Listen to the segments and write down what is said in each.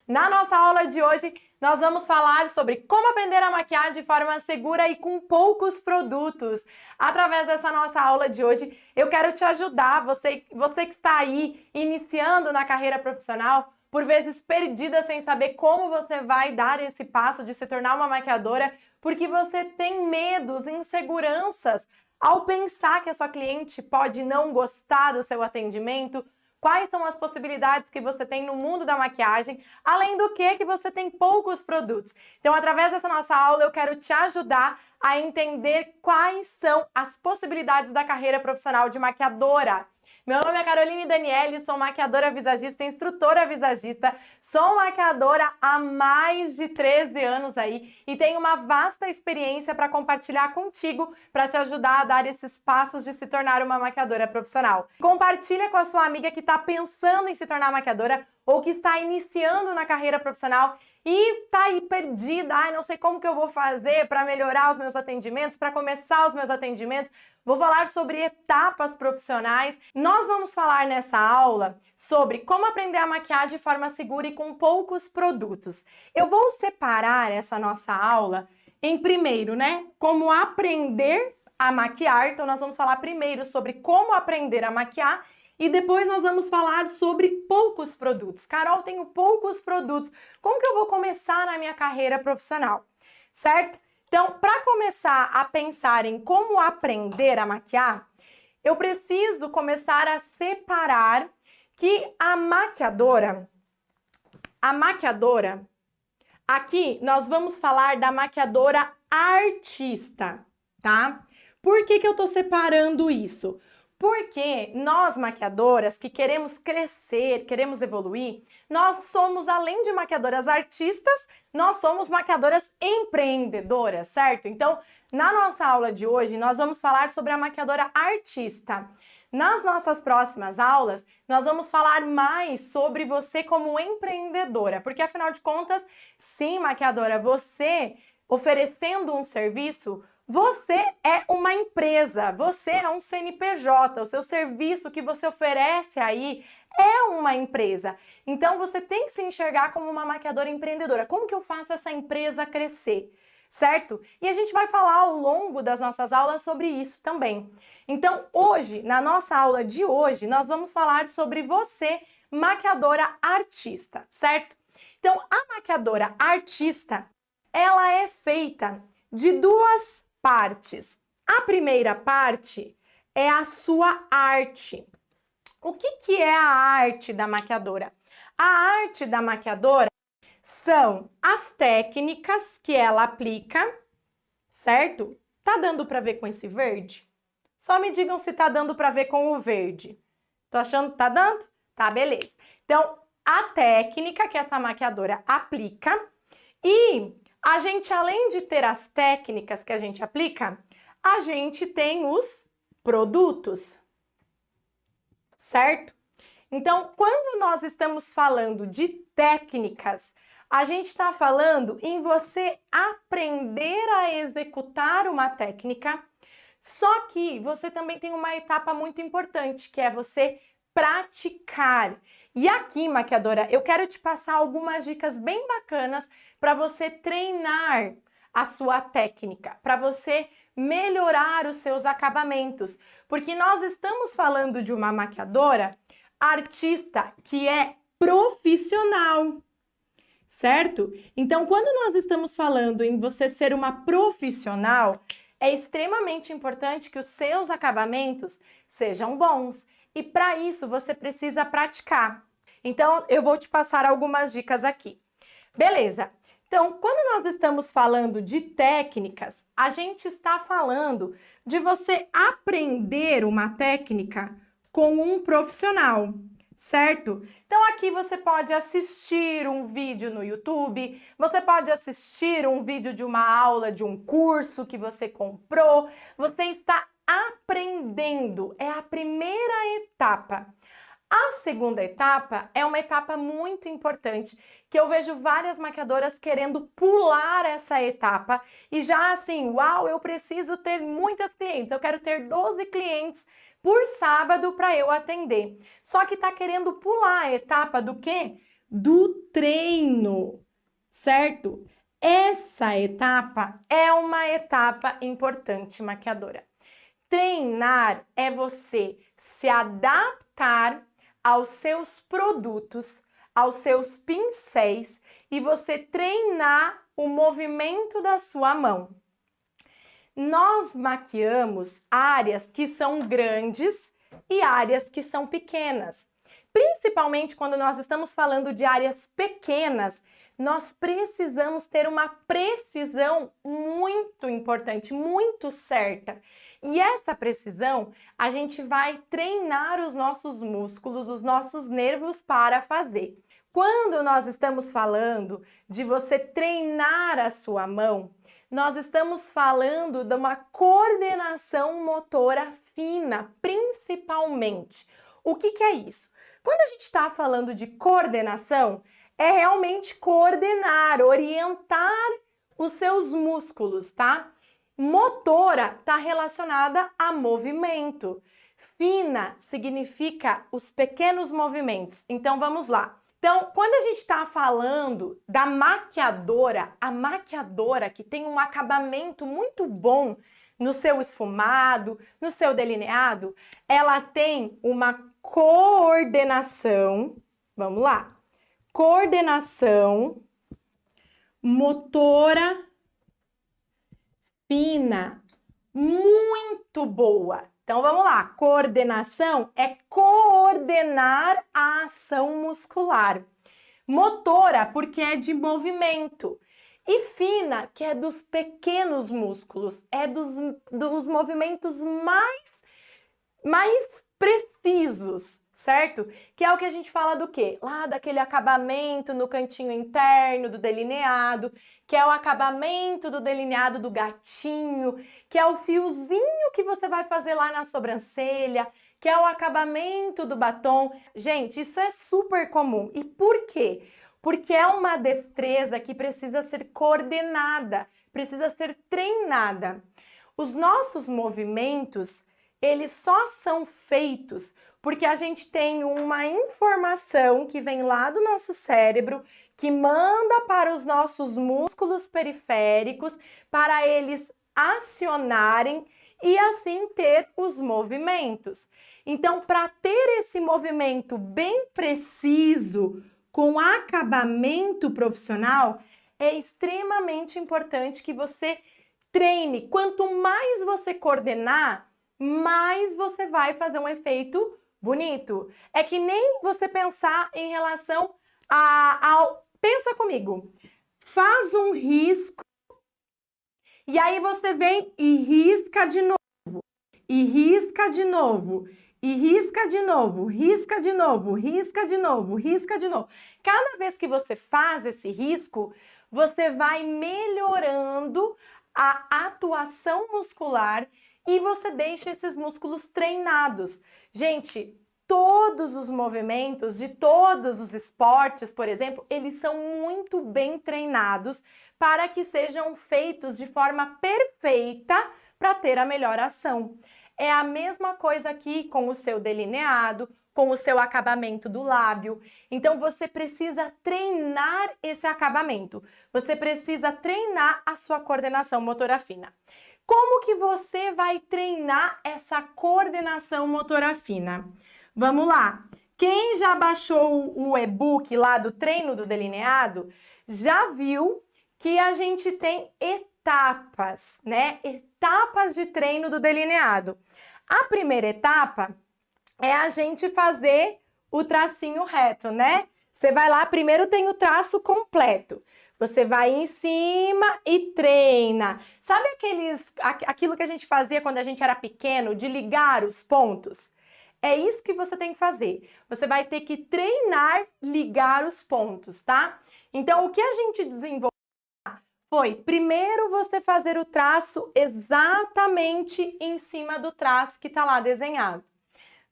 Na nossa aula de hoje, nós vamos falar sobre como aprender a maquiar de forma segura e com poucos produtos. Através dessa nossa aula de hoje, eu quero te ajudar, você que está aí iniciando na carreira profissional, por vezes perdida sem saber como você vai dar esse passo de se tornar uma maquiadora, porque você tem medos, inseguranças ao pensar que a sua cliente pode não gostar do seu atendimento. Quais são as possibilidades que você tem no mundo da maquiagem, além do que você tem poucos produtos. Então, através dessa nossa aula, eu quero te ajudar a entender quais são as possibilidades da carreira profissional de maquiadora. Meu nome é Caroline Daniele, sou maquiadora visagista, instrutora visagista, sou maquiadora há mais de 13 anos aí e tenho uma vasta experiência para compartilhar contigo, para te ajudar a dar esses passos de se tornar uma maquiadora profissional. Compartilha com a sua amiga que está pensando em se tornar maquiadora ou que está iniciando na carreira profissional e tá aí perdida, não sei como que eu vou fazer para melhorar os meus atendimentos, para começar os meus atendimentos. Vou falar sobre etapas profissionais. Nós vamos falar nessa aula sobre como aprender a maquiar de forma segura e com poucos produtos. Eu vou separar essa nossa aula em primeiro, como aprender a maquiar. Então nós vamos falar primeiro sobre como aprender a maquiar e depois nós vamos falar sobre poucos produtos. Carol, tenho poucos produtos. Como que eu vou começar na minha carreira profissional? Certo? Então, para começar a pensar em como aprender a maquiar, eu preciso começar a separar que a maquiadora, aqui nós vamos falar da maquiadora artista, tá? Por que eu tô separando isso? Porque nós, maquiadoras, que queremos crescer, queremos evoluir, nós somos, além de maquiadoras artistas, nós somos maquiadoras empreendedoras, certo? Então, na nossa aula de hoje, nós vamos falar sobre a maquiadora artista. Nas nossas próximas aulas, nós vamos falar mais sobre você como empreendedora, porque afinal de contas, sim, maquiadora, você oferecendo um serviço, você é uma empresa, você é um CNPJ, o seu serviço que você oferece aí é uma empresa. Então você tem que se enxergar como uma maquiadora empreendedora. Como que eu faço essa empresa crescer? Certo? E a gente vai falar ao longo das nossas aulas sobre isso também. Então hoje, na nossa aula de hoje, nós vamos falar sobre você, maquiadora artista, certo? Então a maquiadora artista, ela é feita de duas partes. A primeira parte é a sua arte. O que é a arte da maquiadora? A arte da maquiadora são as técnicas que ela aplica, certo? Tá dando para ver com esse verde? Só me digam se tá dando para ver com o verde. Tô achando que tá dando? Tá, beleza. Então, a técnica que essa maquiadora aplica e a gente, além de ter as técnicas que a gente aplica, a gente tem os produtos, certo? Então, quando nós estamos falando de técnicas, a gente está falando em você aprender a executar uma técnica, só que você também tem uma etapa muito importante, que é você praticar. E aqui, maquiadora, eu quero te passar algumas dicas bem bacanas para você treinar a sua técnica, para você melhorar os seus acabamentos, porque nós estamos falando de uma maquiadora artista que é profissional, certo? Então, quando nós estamos falando em você ser uma profissional, é extremamente importante que os seus acabamentos sejam bons. E para isso, você precisa praticar. Então, eu vou te passar algumas dicas aqui. Beleza. Então, quando nós estamos falando de técnicas, a gente está falando de você aprender uma técnica com um profissional, certo? Então, aqui você pode assistir um vídeo no YouTube, você pode assistir um vídeo de uma aula, de um curso que você comprou, você está aprendendo, é a primeira etapa. A segunda etapa é uma etapa muito importante, que eu vejo várias maquiadoras querendo pular essa etapa e já assim, uau, eu preciso ter muitas clientes, eu quero ter 12 clientes por sábado para eu atender. Só que tá querendo pular a etapa do quê? do treino, certo? Essa etapa é uma etapa importante, maquiadora. Treinar é você se adaptar aos seus produtos, aos seus pincéis e você treinar o movimento da sua mão. Nós maquiamos áreas que são grandes e áreas que são pequenas. Principalmente quando nós estamos falando de áreas pequenas, nós precisamos ter uma precisão muito importante, muito certa. E essa precisão, a gente vai treinar os nossos músculos, os nossos nervos para fazer. Quando nós estamos falando de você treinar a sua mão, nós estamos falando de uma coordenação motora fina, principalmente. O que é isso? Quando a gente está falando de coordenação, é realmente coordenar, orientar os seus músculos, tá? Motora está relacionada a movimento. Fina significa os pequenos movimentos. Então, vamos lá. Então, quando a gente está falando da maquiadora, a maquiadora que tem um acabamento muito bom no seu esfumado, no seu delineado, ela tem uma coordenação, vamos lá, coordenação motora fina, muito boa. Então, vamos lá. Coordenação é coordenar a ação muscular. Motora, porque é de movimento. E fina, que é dos pequenos músculos. É dos movimentos mais precisos, certo? Que é o que a gente fala do quê? Lá daquele acabamento no cantinho interno do delineado, que é o acabamento do delineado do gatinho, que é o fiozinho que você vai fazer lá na sobrancelha, que é o acabamento do batom. Gente, isso é super comum. E por quê? Porque é uma destreza que precisa ser coordenada, precisa ser treinada. Os nossos movimentos, eles só são feitos porque a gente tem uma informação que vem lá do nosso cérebro, que manda para os nossos músculos periféricos para eles acionarem e assim ter os movimentos. Então, para ter esse movimento bem preciso, com acabamento profissional, é extremamente importante que você treine. Quanto mais você coordenar, mais você vai fazer um efeito bonito. É que nem você pensar em relação ao... Pensa comigo. Faz um risco e aí você vem e risca de novo. E risca de novo. E risca de novo, risca de novo, risca de novo, risca de novo. Cada vez que você faz esse risco, você vai melhorando a atuação muscular e você deixa esses músculos treinados. Gente, todos os movimentos de todos os esportes, por exemplo, eles são muito bem treinados para que sejam feitos de forma perfeita para ter a melhor ação. É a mesma coisa aqui com o seu delineado, com o seu acabamento do lábio. Então, você precisa treinar esse acabamento. Você precisa treinar a sua coordenação motora fina. Como que você vai treinar essa coordenação motora fina? Vamos lá. Quem já baixou o e-book lá do treino do delineado, já viu que a gente tem etapas, né? Etapas de treino do delineado. A primeira etapa é a gente fazer o tracinho reto, né? Você vai lá, primeiro tem o traço completo. Você vai em cima e treina. Sabe aquilo que a gente fazia quando a gente era pequeno, de ligar os pontos? É isso que você tem que fazer. Você vai ter que treinar, ligar os pontos, tá? Então, o que a gente desenvolveu foi, primeiro, você fazer o traço exatamente em cima do traço que tá lá desenhado.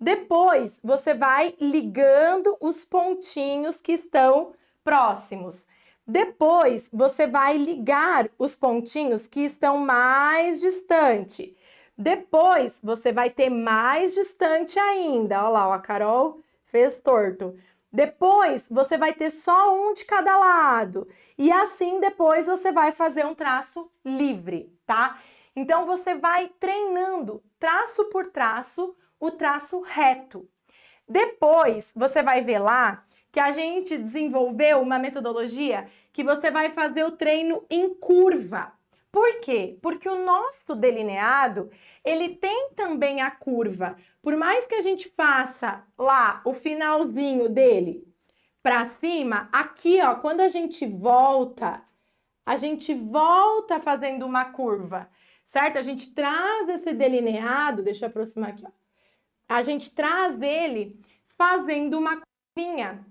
Depois, você vai ligando os pontinhos que estão próximos. Depois, você vai ligar os pontinhos que estão mais distante. Depois, você vai ter mais distante ainda. Olha lá, ó, a Carol fez torto. Depois, você vai ter só um de cada lado. E assim, depois, você vai fazer um traço livre, tá? Então, você vai treinando, traço por traço, o traço reto. Depois, você vai ver lá que a gente desenvolveu uma metodologia que você vai fazer o treino em curva. Por quê? Porque o nosso delineado, ele tem também a curva. Por mais que a gente faça lá o finalzinho dele para cima, aqui, ó, quando a gente volta fazendo uma curva, certo? A gente traz esse delineado, deixa eu aproximar aqui, ó. A gente traz ele fazendo uma curvinha.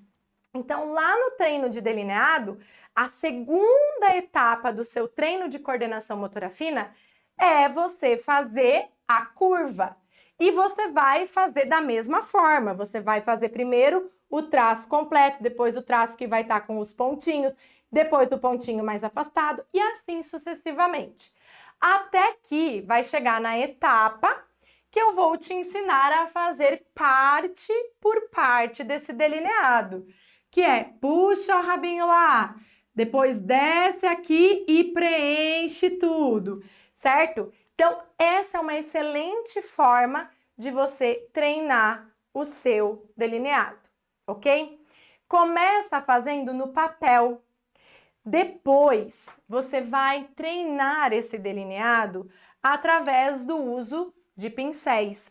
Então, lá no treino de delineado, a segunda etapa do seu treino de coordenação motora fina é você fazer a curva. E você vai fazer da mesma forma. Você vai fazer primeiro o traço completo, depois o traço que vai estar com os pontinhos, depois o pontinho mais afastado e assim sucessivamente. Até que vai chegar na etapa que eu vou te ensinar a fazer parte por parte desse delineado, que é puxa o rabinho lá, depois desce aqui e preenche tudo, certo? Então, essa é uma excelente forma de você treinar o seu delineado, ok? Começa fazendo no papel. Depois, você vai treinar esse delineado através do uso de pincéis,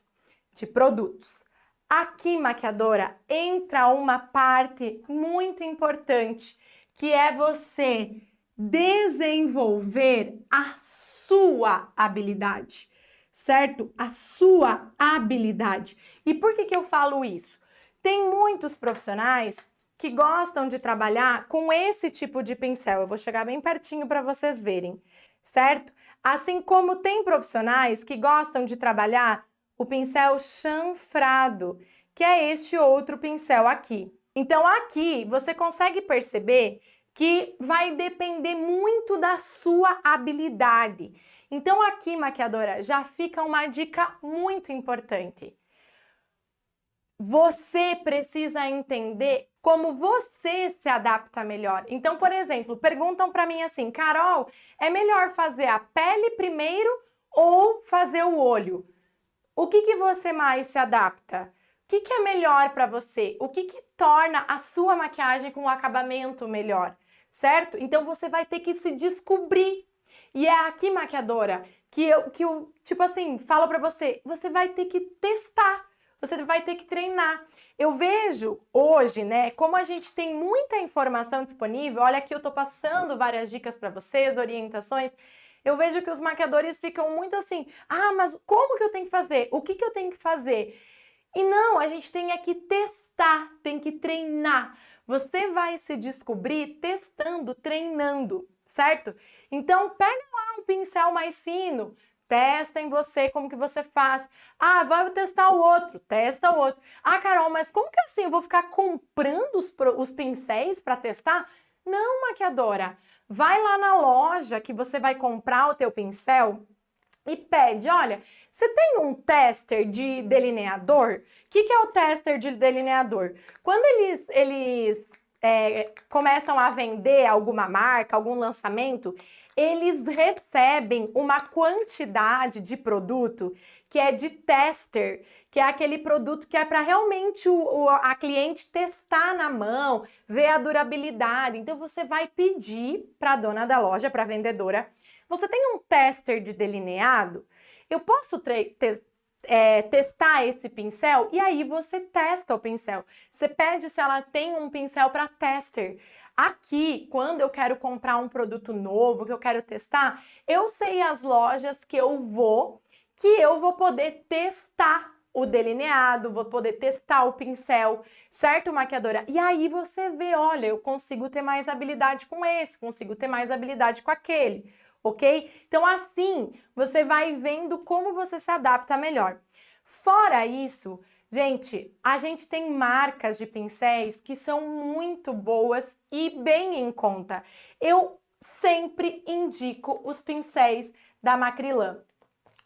de produtos. Aqui, maquiadora, entra uma parte muito importante, que é você desenvolver a sua habilidade, certo? A sua habilidade. E por que eu falo isso? Tem muitos profissionais que gostam de trabalhar com esse tipo de pincel. Eu vou chegar bem pertinho para vocês verem, certo? Assim como tem profissionais que gostam de trabalhar o pincel chanfrado, que é este outro pincel aqui. Então, aqui você consegue perceber que vai depender muito da sua habilidade. Então, aqui, maquiadora, já fica uma dica muito importante. Você precisa entender como você se adapta melhor. Então, por exemplo, perguntam para mim assim, Carol, é melhor fazer a pele primeiro ou fazer o olho? O que você mais se adapta? O que é melhor para você? O que torna a sua maquiagem com um acabamento melhor? Certo? Então, você vai ter que se descobrir. E é aqui, maquiadora, que eu tipo assim, falo para você, você vai ter que testar. Você vai ter que treinar. Eu vejo hoje, né, como a gente tem muita informação disponível, olha aqui eu tô passando várias dicas para vocês, orientações, eu vejo que os maquiadores ficam muito assim, ah, mas como que eu tenho que fazer? O que eu tenho que fazer? E não, a gente tem que testar, tem que treinar. Você vai se descobrir testando, treinando, certo? Então, pega lá um pincel mais fino, testa em você como que você faz. Ah, vai testar o outro, testa o outro. Ah, Carol, mas como que assim? Eu vou ficar comprando os pincéis para testar? Não, maquiadora. Vai lá na loja que você vai comprar o teu pincel e pede, olha, você tem um tester de delineador? O que é o tester de delineador? Quando eles começam a vender alguma marca, algum lançamento, eles recebem uma quantidade de produto que é de tester, que é aquele produto que é para realmente a cliente testar na mão, ver a durabilidade. Então, você vai pedir para a dona da loja, para a vendedora, você tem um tester de delineado? Eu posso testar esse pincel? E aí você testa o pincel. Você pede se ela tem um pincel para tester. Aqui, quando eu quero comprar um produto novo, que eu quero testar, eu sei as lojas que eu vou poder testar o delineado, vou poder testar o pincel, certo, maquiadora? E aí você vê, olha, eu consigo ter mais habilidade com esse, consigo ter mais habilidade com aquele, ok? Então, assim, você vai vendo como você se adapta melhor. Fora isso, gente, a gente tem marcas de pincéis que são muito boas e bem em conta. Eu sempre indico os pincéis da Macrylan.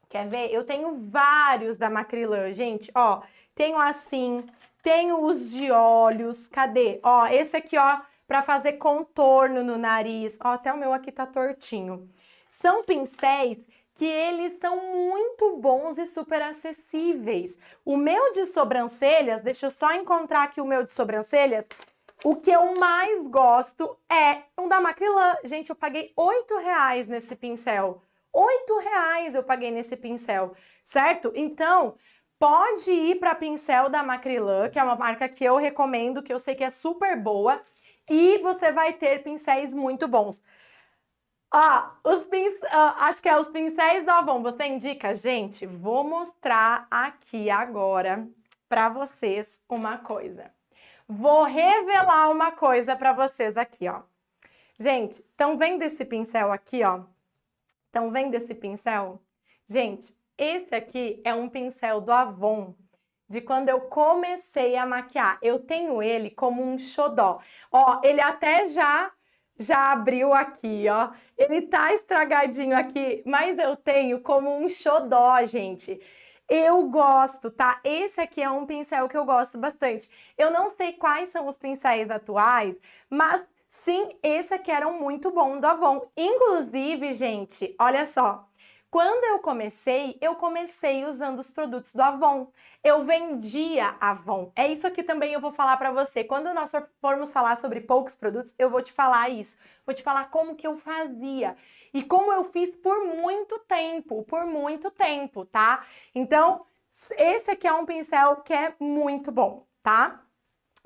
Quer ver? Eu tenho vários da Macrylan, gente, ó. Tenho assim, Tenho os de olhos, cadê? Ó, esse aqui, ó, para fazer contorno no nariz. Ó, até o meu aqui tá tortinho. São pincéis que eles são muito bons e super acessíveis. O meu de sobrancelhas, deixa eu só encontrar aqui o meu de sobrancelhas. O que eu mais gosto é um da Macrylan. Gente, eu paguei R$8 nesse pincel. R$8 eu paguei nesse pincel, certo? Então, pode ir para pincel da Macrylan, que é uma marca que eu recomendo, que eu sei que é super boa, e você vai ter pincéis muito bons. Acho que é os pincéis do Avon. Você indica? Gente, vou mostrar aqui agora para vocês uma coisa. Vou revelar uma coisa para vocês aqui, ó. Gente, estão vendo esse pincel aqui, ó? Estão vendo esse pincel? Gente, esse aqui é um pincel do Avon, de quando eu comecei a maquiar. Eu tenho ele como um xodó. Ó, ele até já abriu aqui, ó. Ele tá estragadinho aqui, mas eu tenho como um xodó, gente. Eu gosto, tá? Esse aqui é um pincel que eu gosto bastante. Eu não sei quais são os pincéis atuais, mas sim, esse aqui era um muito bom do Avon. Inclusive, gente, olha só. Quando eu comecei usando os produtos do Avon. Eu vendia Avon. É isso aqui também eu vou falar para você. Quando nós formos falar sobre poucos produtos, eu vou te falar isso. Vou te falar como que eu fazia. E como eu fiz por muito tempo, tá? Então, esse aqui é um pincel que é muito bom, tá?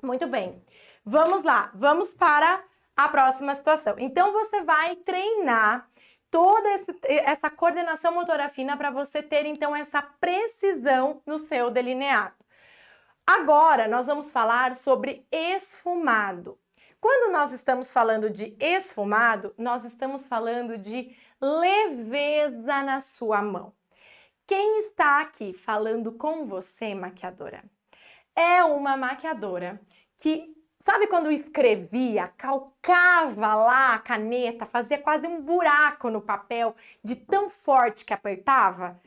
Muito bem. Vamos lá, vamos para a próxima situação. Então, você vai treinar toda essa coordenação motora fina para você ter, então, essa precisão no seu delineado. Agora, nós vamos falar sobre esfumado. Quando nós estamos falando de esfumado, nós estamos falando de leveza na sua mão. Quem está aqui falando com você, maquiadora? É uma maquiadora que, sabe quando escrevia, calcava lá a caneta, fazia quase um buraco no papel de tão forte que apertava?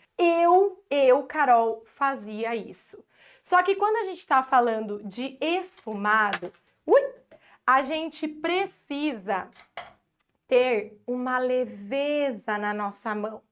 Carol, fazia isso. Só que quando a gente está falando de esfumado, a gente precisa ter uma leveza na nossa mão,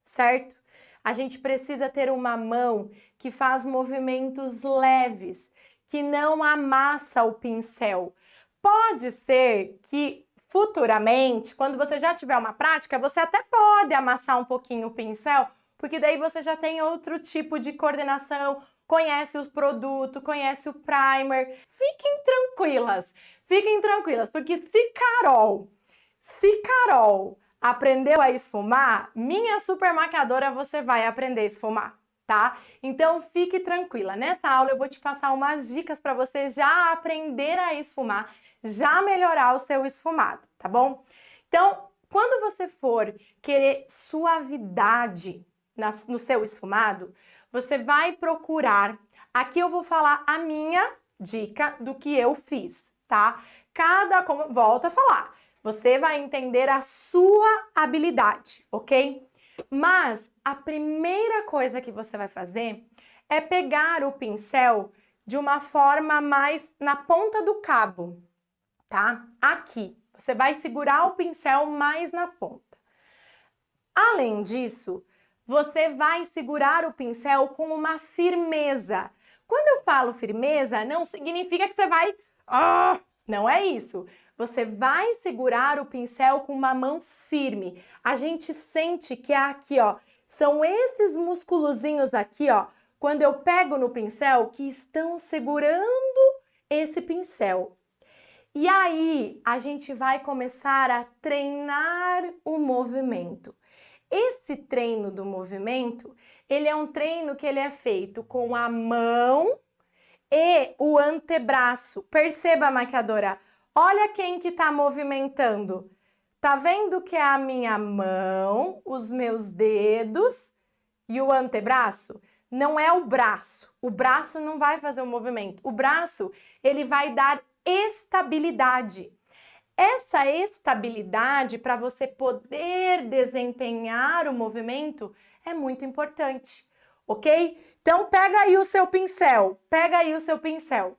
certo? A gente precisa ter uma mão que faz movimentos leves, que não amassa o pincel. Pode ser que futuramente, quando você já tiver uma prática, você até pode amassar um pouquinho o pincel, porque daí você já tem outro tipo de coordenação, conhece os produtos, conhece o primer. Fiquem tranquilas, porque se Carol aprendeu a esfumar, minha super maquiadora, você vai aprender a esfumar, tá? Então, fique tranquila. Nessa aula, eu vou te passar umas dicas para você já aprender a esfumar, já melhorar o seu esfumado, tá bom? Então, quando você for querer suavidade no seu esfumado, você vai procurar... Aqui eu vou falar a minha dica do que eu fiz, tá? Volto a falar, você vai entender a sua habilidade, ok? Mas a primeira coisa que você vai fazer é pegar o pincel de uma forma mais na ponta do cabo, tá? Aqui, você vai segurar o pincel mais na ponta. Além disso, você vai segurar o pincel com uma firmeza. Quando eu falo firmeza, não significa que você vai... não é isso. Você vai segurar o pincel com uma mão firme. A gente sente que aqui, ó, são esses musculozinhos aqui, ó, quando eu pego no pincel, que estão segurando esse pincel. E aí, a gente vai começar a treinar o movimento. Esse treino do movimento, ele é um treino que ele é feito com a mão e o antebraço. Perceba, maquiadora, olha quem que tá movimentando. Tá vendo que é a minha mão, os meus dedos e o antebraço? Não é o braço. O braço não vai fazer o movimento. O braço, ele vai dar estabilidade. Essa estabilidade para você poder desempenhar o movimento é muito importante, ok? Então, pega aí o seu pincel, pega aí o seu pincel.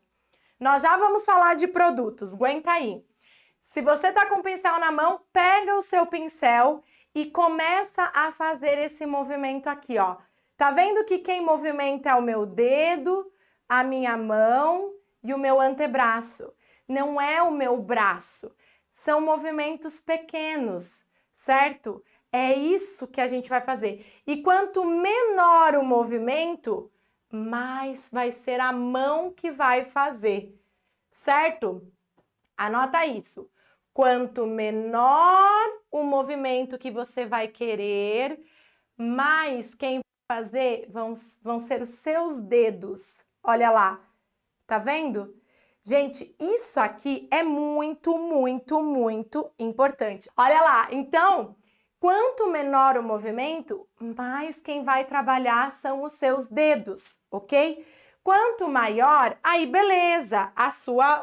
Nós já vamos falar de produtos, aguenta aí. Se você tá com o pincel na mão, pega o seu pincel e começa a fazer esse movimento aqui, ó. Tá vendo que quem movimenta é o meu dedo, a minha mão e o meu antebraço. Não é o meu braço. São movimentos pequenos, certo? É isso que a gente vai fazer. E quanto menor o movimento, mais vai ser a mão que vai fazer, certo? Anota isso. Quanto menor o movimento que você vai querer, mais quem vai fazer vão ser os seus dedos. Olha lá, tá vendo? Gente, isso aqui é muito, muito, muito importante. Olha lá, então, quanto menor o movimento, mais quem vai trabalhar são os seus dedos, ok? Quanto maior, aí beleza,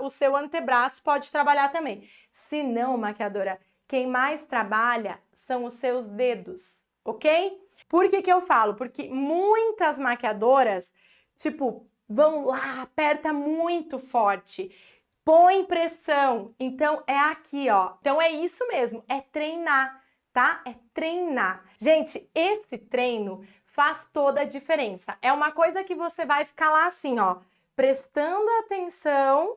o seu antebraço pode trabalhar também. Se não, maquiadora, quem mais trabalha são os seus dedos, ok? Por que eu falo? Porque muitas maquiadoras, tipo, vão lá, aperta muito forte, põe pressão. Então, é aqui, ó. Então, é isso mesmo, é treinar, tá? É treinar. Gente, esse treino faz toda a diferença. É uma coisa que você vai ficar lá assim, ó, prestando atenção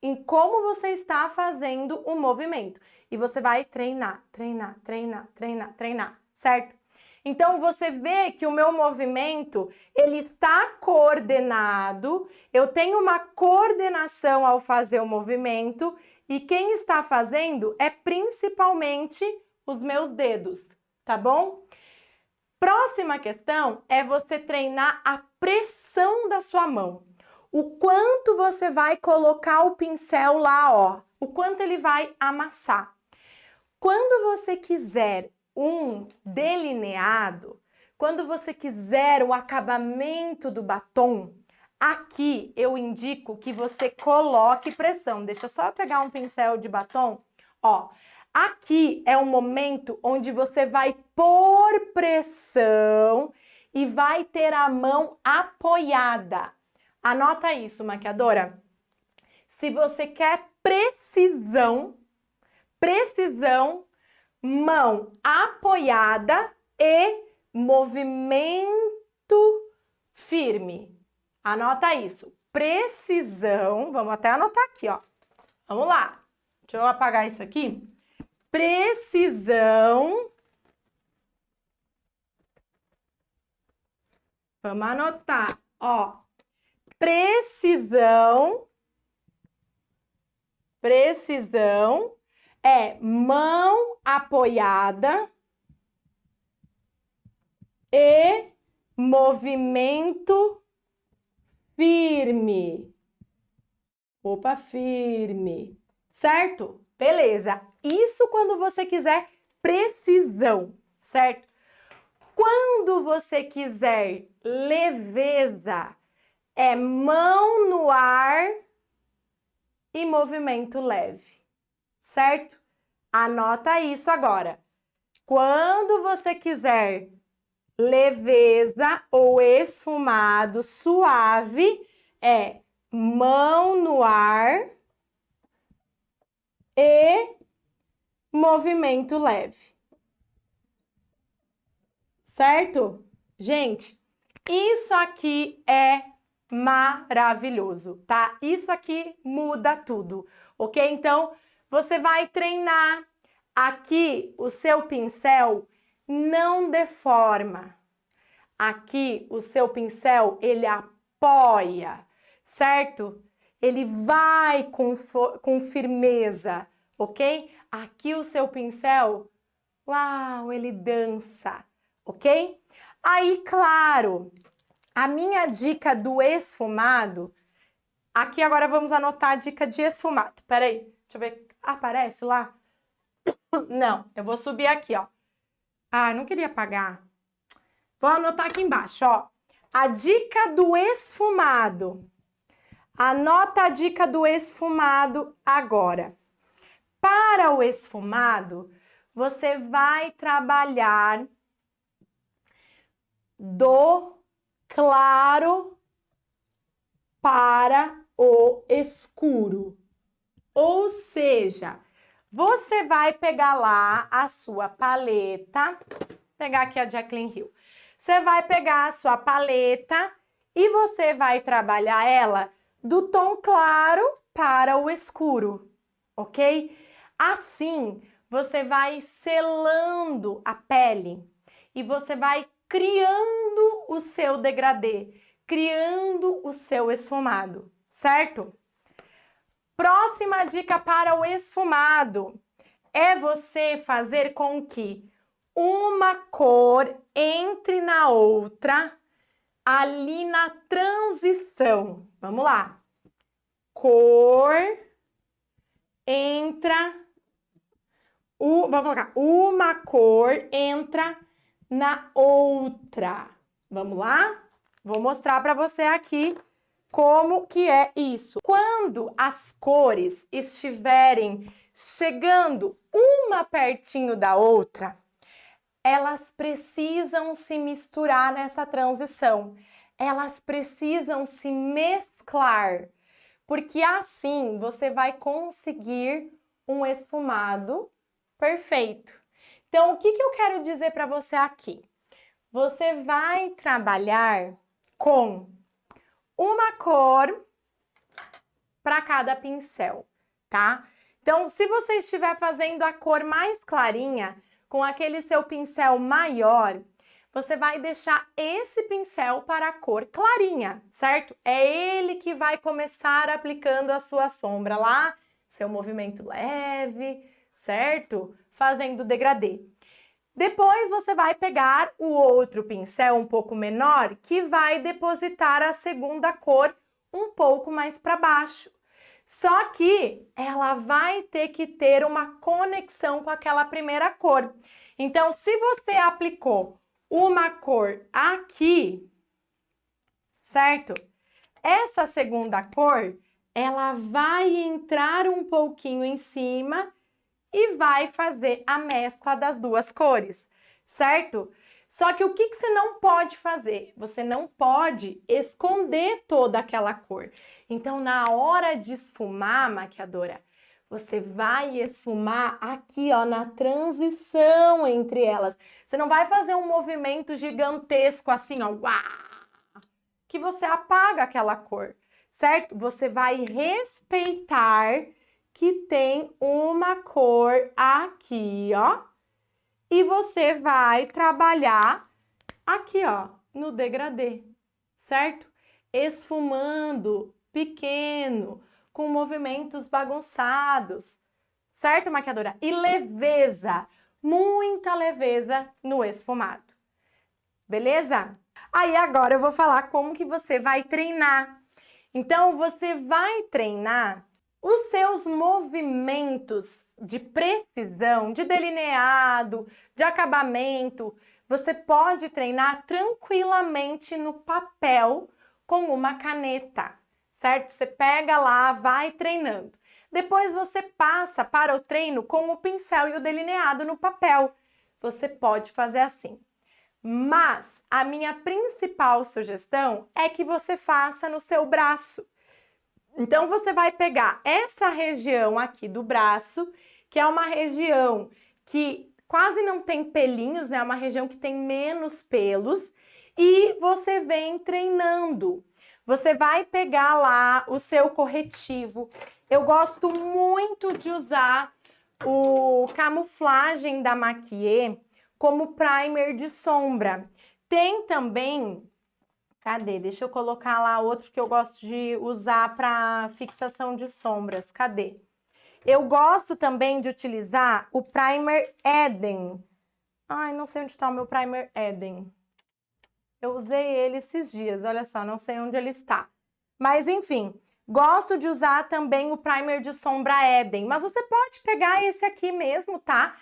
em como você está fazendo o movimento. E você vai treinar, treinar, treinar, treinar, treinar, certo? Então, você vê que o meu movimento, ele está coordenado, eu tenho uma coordenação ao fazer o movimento, e quem está fazendo é principalmente os meus dedos, tá bom? Próxima questão é você treinar a pressão da sua mão. O quanto você vai colocar o pincel lá, ó, o quanto ele vai amassar. Quando você quiser um delineado, quando você quiser o acabamento do batom, aqui eu indico que você coloque pressão. Deixa eu só pegar um pincel de batom, ó. Aqui é um momento onde você vai pôr pressão e vai ter a mão apoiada. Anota isso, maquiadora. Se você quer precisão, mão apoiada e movimento firme. Anota isso. Precisão, vamos até anotar aqui, ó. Vamos lá. Deixa eu apagar isso aqui. Precisão. Vamos anotar, ó. Precisão é mão apoiada e movimento firme. Opa, firme. Certo? Beleza. Isso quando você quiser precisão, certo? Quando você quiser leveza, é mão no ar e movimento leve, certo? Anota isso agora. Quando você quiser leveza ou esfumado suave, é mão no ar e movimento leve. Certo? Gente, isso aqui é maravilhoso, tá? Isso aqui muda tudo, ok? Então, você vai treinar. Aqui, o seu pincel não deforma. Aqui, o seu pincel, ele apoia, certo? Ele vai com firmeza, ok? Aqui, o seu pincel, uau, ele dança, ok? Aí, claro, a minha dica do esfumado, aqui agora vamos anotar a dica de esfumado. Peraí, deixa eu ver, aparece lá? Não, eu vou subir aqui, ó. Ah, não queria apagar. Vou anotar aqui embaixo, ó. A dica do esfumado. Anota a dica do esfumado agora. Para o esfumado, você vai trabalhar do claro para o escuro. Ou seja, você vai pegar lá a sua paleta, vou pegar aqui a Jaclyn Hill. Você vai pegar a sua paleta e você vai trabalhar ela do tom claro para o escuro, ok? Assim, você vai selando a pele e você vai criando o seu degradê, criando o seu esfumado, certo? Próxima dica para o esfumado é você fazer com que uma cor entre na outra ali na transição. Vamos lá. Cor entra, vamos colocar, uma cor entra na outra. Vamos lá? Vou mostrar para você aqui como que é isso. Quando as cores estiverem chegando uma pertinho da outra, elas precisam se misturar nessa transição. Elas precisam se mesclar, porque assim você vai conseguir um esfumado perfeito. Então, o que eu quero dizer para você aqui? Você vai trabalhar com uma cor para cada pincel, tá? Então, se você estiver fazendo a cor mais clarinha, com aquele seu pincel maior, você vai deixar esse pincel para a cor clarinha, certo? É ele que vai começar aplicando a sua sombra lá, seu movimento leve, certo? Fazendo degradê. Depois você vai pegar o outro pincel um pouco menor que vai depositar a segunda cor um pouco mais para baixo. Só que ela vai ter que ter uma conexão com aquela primeira cor. Então, se você aplicou uma cor aqui, certo? Essa segunda cor, ela vai entrar um pouquinho em cima e vai fazer a mescla das duas cores, certo? Só que o que você não pode fazer? Você não pode esconder toda aquela cor. Então, na hora de esfumar, maquiadora, você vai esfumar aqui, ó, na transição entre elas. Você não vai fazer um movimento gigantesco assim, ó, uau, que você apaga aquela cor, certo? Você vai respeitar que tem uma cor aqui, ó, e você vai trabalhar aqui, ó, no degradê, certo? Esfumando pequeno, com movimentos bagunçados, certo, maquiadora? E leveza, muita leveza no esfumado, beleza? Aí agora eu vou falar como que você vai treinar. Então, você vai treinar os seus movimentos de precisão, de delineado, de acabamento. Você pode treinar tranquilamente no papel com uma caneta, certo? Você pega lá, vai treinando. Depois você passa para o treino com o pincel e o delineado no papel. Você pode fazer assim. Mas a minha principal sugestão é que você faça no seu braço. Então, você vai pegar essa região aqui do braço, que é uma região que quase não tem pelinhos, né? É uma região que tem menos pelos, e você vem treinando. Você vai pegar lá o seu corretivo. Eu gosto muito de usar o Camuflagem da Maquiê como primer de sombra. Tem também... Cadê? Deixa eu colocar lá outro que eu gosto de usar para fixação de sombras. Cadê? Eu gosto também de utilizar o Primer Eden. Ai, não sei onde está o meu Primer Eden. Eu usei ele esses dias, olha só, não sei onde ele está. Mas, enfim, gosto de usar também o Primer de sombra Eden. Mas você pode pegar esse aqui mesmo, tá?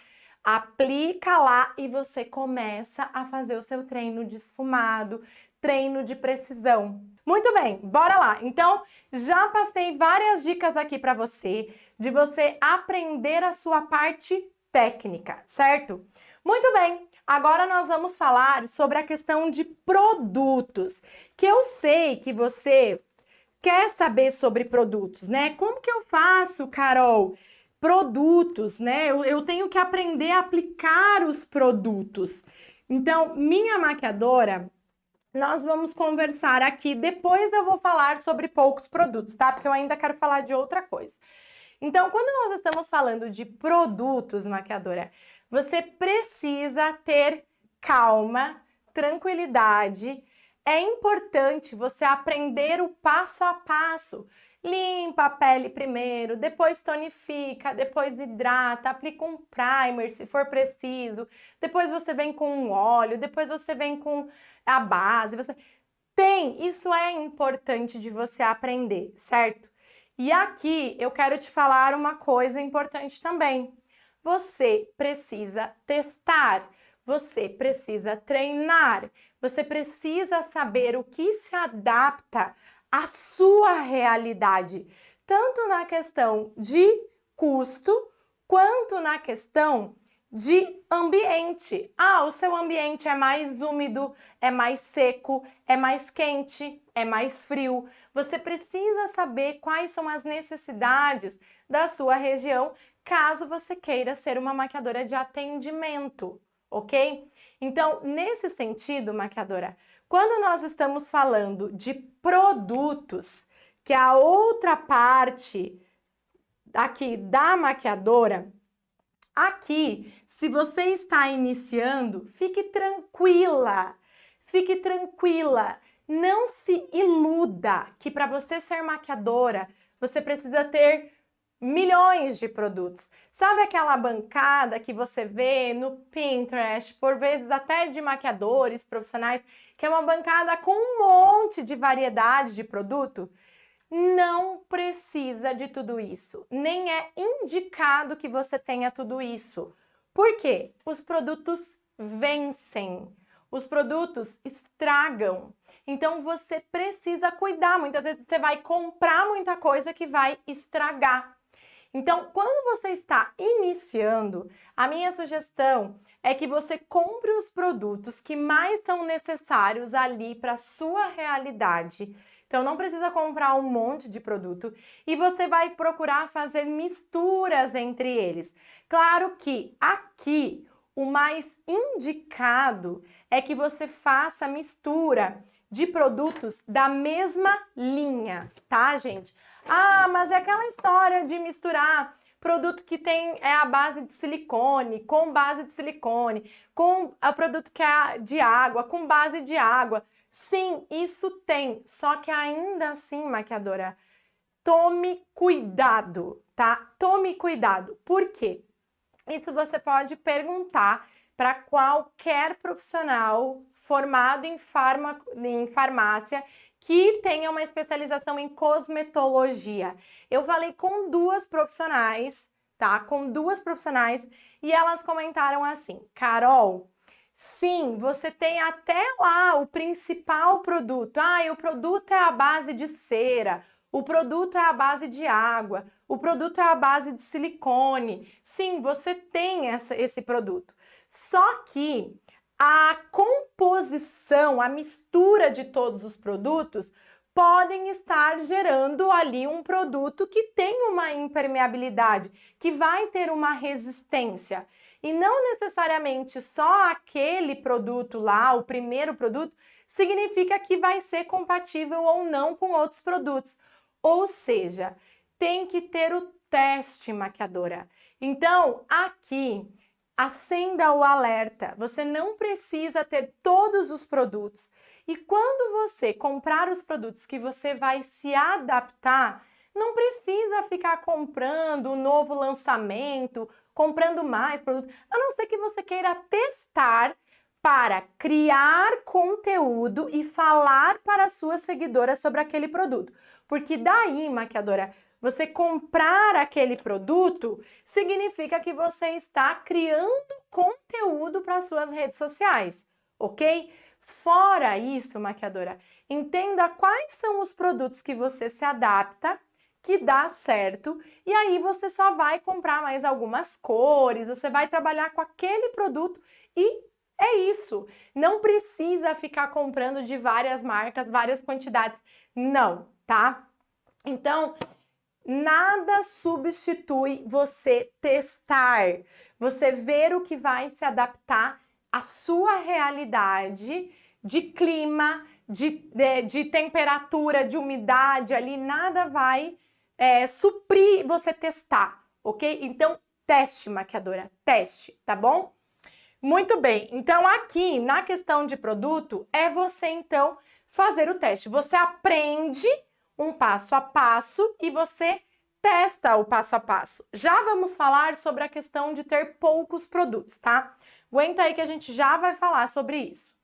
Aplica lá e você começa a fazer o seu treino de esfumado, treino de precisão. Muito bem, bora lá. Então, já passei várias dicas aqui para você, de você aprender a sua parte técnica, certo? Muito bem, Agora nós vamos falar sobre a questão de produtos, que eu sei que você quer saber sobre produtos, né? Como que eu faço, Carol? Produtos, né? Eu tenho que aprender a aplicar os produtos. Então, minha maquiadora, nós vamos conversar aqui. Depois eu vou falar sobre poucos produtos, tá? Porque eu ainda quero falar de outra coisa. Então, quando nós estamos falando de produtos, maquiadora, você precisa ter calma, tranquilidade. É importante você aprender o passo a passo. Limpa a pele primeiro, depois tonifica, depois hidrata, aplica um primer se for preciso, depois você vem com um óleo, depois você vem com a base. Isso é importante de você aprender, certo? E aqui eu quero te falar uma coisa importante também. Você precisa testar, você precisa treinar, você precisa saber o que se adapta à sua realidade, tanto na questão de custo, quanto na questão de ambiente. O seu ambiente é mais úmido, é mais seco, é mais quente, é mais frio. Você precisa saber quais são as necessidades da sua região, caso você queira ser uma maquiadora de atendimento, ok? Então, nesse sentido, maquiadora, quando nós estamos falando de produtos, que é a outra parte aqui da maquiadora, aqui, se você está iniciando, fique tranquila, fique tranquila. Não se iluda que para você ser maquiadora, você precisa ter milhões de produtos. Sabe aquela bancada que você vê no Pinterest, por vezes até de maquiadores profissionais, que é uma bancada com um monte de variedade de produto? Não precisa de tudo isso, nem é indicado que você tenha tudo isso. Por quê? Os produtos vencem, os produtos estragam. Então você precisa cuidar. Muitas vezes você vai comprar muita coisa que vai estragar. Então, quando você está iniciando, a minha sugestão é que você compre os produtos que mais estão necessários ali para a sua realidade. Então, não precisa comprar um monte de produto e você vai procurar fazer misturas entre eles. Claro que aqui o mais indicado é que você faça mistura de produtos da mesma linha, tá, gente? Mas é aquela história de misturar produto que tem a base de silicone, com base de silicone, com o produto que é de água, com base de água. Sim, isso tem, só que ainda assim, maquiadora, tome cuidado, tá? Tome cuidado. Por quê? Isso você pode perguntar para qualquer profissional formado em farmácia que tenha uma especialização em cosmetologia. Eu falei com duas profissionais, tá? Com duas profissionais e elas comentaram assim: Carol, sim, você tem até lá o principal produto. O produto é a base de cera, o produto é a base de água, o produto é a base de silicone. Sim, você tem esse produto. Só que a composição, a mistura de todos os produtos podem estar gerando ali um produto que tem uma impermeabilidade, que vai ter uma resistência. E não necessariamente só aquele produto lá, o primeiro produto, significa que vai ser compatível ou não com outros produtos. Ou seja, tem que ter o teste, maquiadora. Então, aqui, acenda o alerta. Você não precisa ter todos os produtos. E quando você comprar os produtos que você vai se adaptar, não precisa ficar comprando o novo lançamento, comprando mais produtos, a não ser que você queira testar para criar conteúdo e falar para a sua seguidora sobre aquele produto. Porque daí, maquiadora, você comprar aquele produto significa que você está criando conteúdo para as suas redes sociais, ok? Fora isso, maquiadora, entenda quais são os produtos que você se adapta, que dá certo, e aí você só vai comprar mais algumas cores, você vai trabalhar com aquele produto e É isso. Não precisa ficar comprando de várias marcas, várias quantidades. Não, tá? Então, nada substitui você testar, você ver o que vai se adaptar à sua realidade de clima, de temperatura, de umidade ali, nada vai suprir você testar, ok? Então, teste, maquiadora, teste, tá bom? Muito bem, então aqui na questão de produto, é você então fazer o teste. Você aprende um passo a passo e você testa o passo a passo. Já vamos falar sobre a questão de ter poucos produtos, tá? Aguenta aí que a gente já vai falar sobre isso.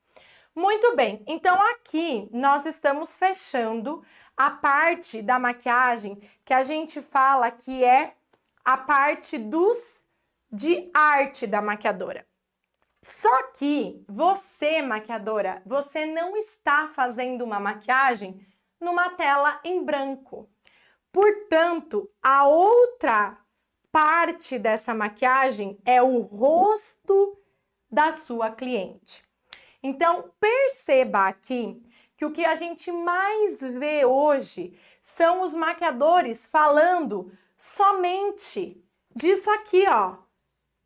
Muito bem, então aqui nós estamos fechando a parte da maquiagem que a gente fala que é a parte de arte da maquiadora. Só que você, maquiadora, você não está fazendo uma maquiagem numa tela em branco. Portanto, a outra parte dessa maquiagem é o rosto da sua cliente. Então, perceba aqui que o que a gente mais vê hoje são os maquiadores falando somente disso aqui, ó.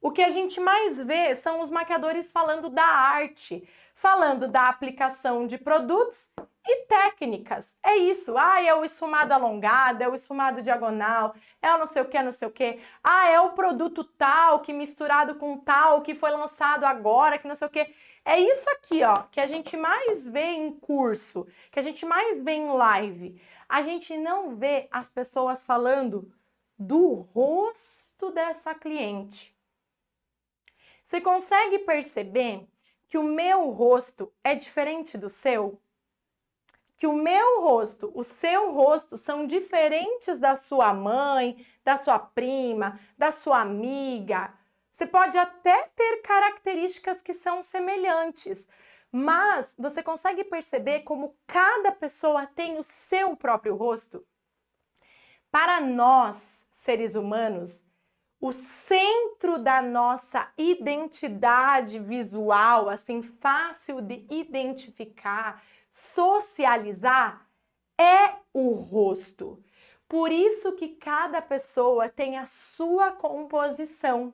O que a gente mais vê são os maquiadores falando da arte, falando da aplicação de produtos e técnicas. É isso. Ah, é o esfumado alongado, é o esfumado diagonal, é o não sei o que, não sei o que. Ah, é o produto tal que misturado com tal que foi lançado agora, que não sei o que. É isso aqui, ó, que a gente mais vê em curso, que a gente mais vê em live. A gente não vê as pessoas falando do rosto dessa cliente. Você consegue perceber que o meu rosto é diferente do seu? Que o meu rosto, o seu rosto são diferentes da sua mãe, da sua prima, da sua amiga. Você pode até ter características que são semelhantes, mas você consegue perceber como cada pessoa tem o seu próprio rosto? Para nós, seres humanos, o centro da nossa identidade visual, assim, fácil de identificar, socializar, é o rosto. Por isso que cada pessoa tem a sua composição.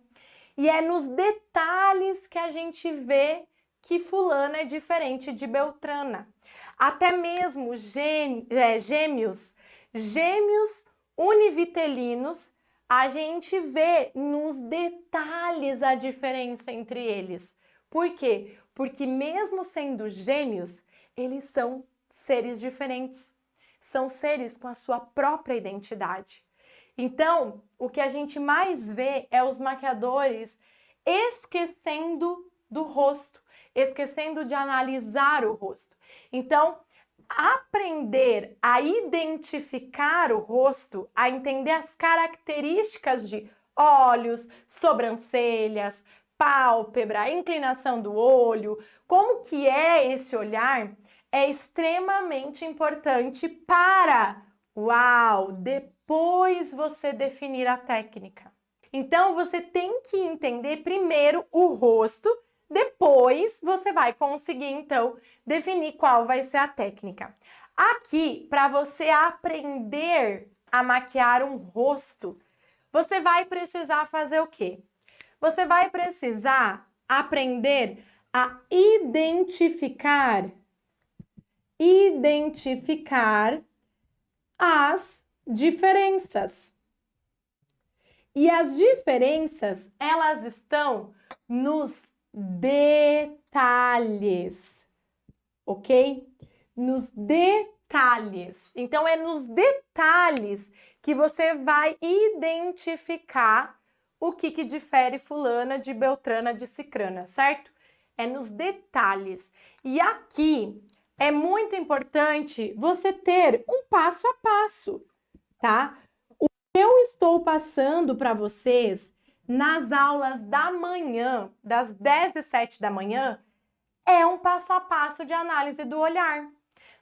E é nos detalhes que a gente vê que fulana é diferente de Beltrana. Até mesmo gêmeos univitelinos, a gente vê nos detalhes a diferença entre eles. Por quê? Porque mesmo sendo gêmeos, eles são seres diferentes. São seres com a sua própria identidade. Então, o que a gente mais vê é os maquiadores esquecendo do rosto, esquecendo de analisar o rosto. Então, aprender a identificar o rosto, a entender as características de olhos, sobrancelhas, pálpebra, inclinação do olho, como que é esse olhar, é extremamente importante para, depois você definir a técnica. Então, você tem que entender primeiro o rosto, depois você vai conseguir, então, definir qual vai ser a técnica. Aqui, para você aprender a maquiar um rosto, você vai precisar fazer o quê? Você vai precisar aprender a identificar as diferenças. E as diferenças, elas estão nos detalhes, ok? Nos detalhes. Então, é nos detalhes que você vai identificar o que difere fulana de Beltrana de Cicrana, certo? É nos detalhes. E aqui é muito importante você ter um passo a passo, tá? O que eu estou passando para vocês nas aulas da manhã, das 10 e 7 da manhã, é um passo a passo de análise do olhar.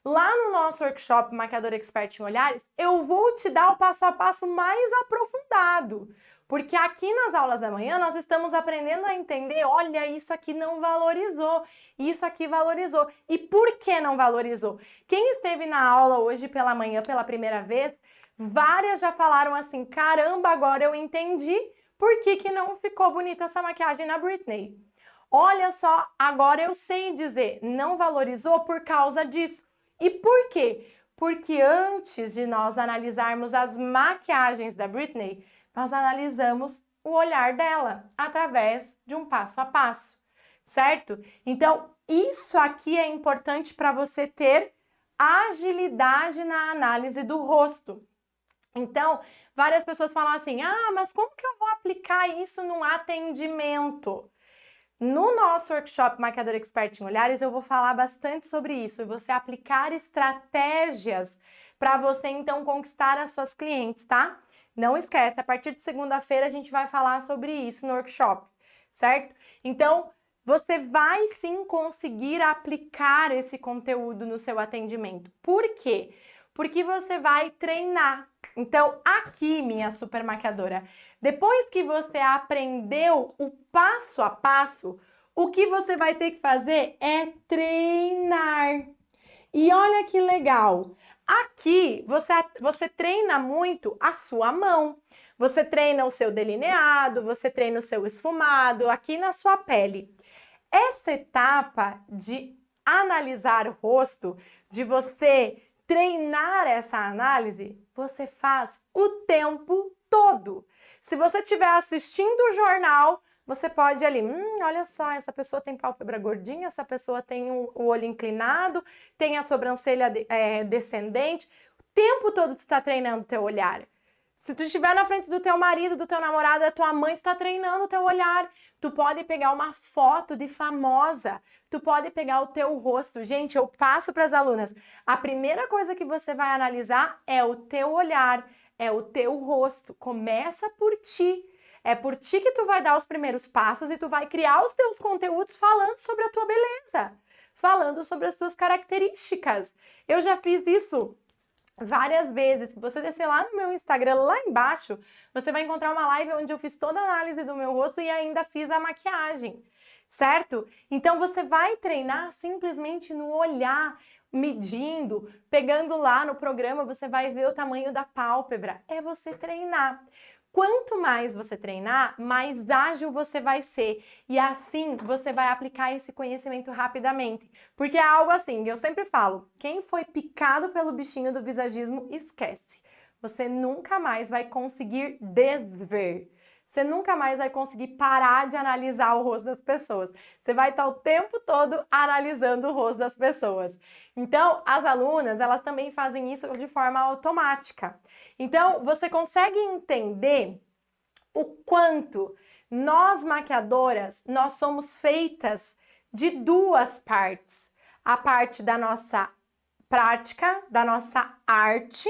Lá no nosso workshop Maquiadora Expert em Olhares, eu vou te dar o passo a passo mais aprofundado. Porque aqui nas aulas da manhã nós estamos aprendendo a entender, olha, isso aqui não valorizou, isso aqui valorizou. E por que não valorizou? Quem esteve na aula hoje pela manhã pela primeira vez, várias já falaram assim, caramba, agora eu entendi por que não ficou bonita essa maquiagem na Britney. Olha só, agora eu sei dizer, não valorizou por causa disso. E por quê? Porque antes de nós analisarmos as maquiagens da Britney, nós analisamos o olhar dela através de um passo a passo, certo? Então, isso aqui é importante para você ter agilidade na análise do rosto. Então, várias pessoas falam assim, mas como que eu vou aplicar isso no atendimento? No nosso workshop Maquiadora Expert em Olhares, eu vou falar bastante sobre isso e você aplicar estratégias para você, então, conquistar as suas clientes, tá? Não esquece, a partir de segunda-feira a gente vai falar sobre isso no workshop, certo? Então, você vai sim conseguir aplicar esse conteúdo no seu atendimento. Por quê? Porque você vai treinar. Então, aqui, minha super maquiadora, depois que você aprendeu o passo a passo, o que você vai ter que fazer é treinar. E olha que legal! Aqui, você treina muito a sua mão. Você treina o seu delineado, você treina o seu esfumado aqui na sua pele. Essa etapa de analisar o rosto, de você treinar essa análise, você faz o tempo todo. Se você estiver assistindo o jornal, você pode ali, olha só, essa pessoa tem pálpebra gordinha, essa pessoa tem o olho inclinado, tem a sobrancelha descendente. O tempo todo tu tá treinando o teu olhar. Se tu estiver na frente do teu marido, do teu namorado, da tua mãe, tu tá treinando o teu olhar. Tu pode pegar uma foto de famosa, tu pode pegar o teu rosto. Gente, eu passo para as alunas. A primeira coisa que você vai analisar é o teu olhar, é o teu rosto. Começa por ti. É por ti que tu vai dar os primeiros passos e tu vai criar os teus conteúdos falando sobre a tua beleza, falando sobre as tuas características. Eu já fiz isso várias vezes. Se você descer lá no meu Instagram, lá embaixo, você vai encontrar uma live onde eu fiz toda a análise do meu rosto e ainda fiz a maquiagem, certo? Então você vai treinar simplesmente no olhar, medindo, pegando lá no programa, você vai ver o tamanho da pálpebra. É você treinar. Quanto mais você treinar, mais ágil você vai ser. E assim você vai aplicar esse conhecimento rapidamente. Porque é algo assim, eu sempre falo, quem foi picado pelo bichinho do visagismo, esquece. Você nunca mais vai conseguir desver. Você nunca mais vai conseguir parar de analisar o rosto das pessoas. Você vai estar o tempo todo analisando o rosto das pessoas. Então, as alunas, elas também fazem isso de forma automática. Então, você consegue entender o quanto nós, maquiadoras, nós somos feitas de duas partes. A parte da nossa prática, da nossa arte,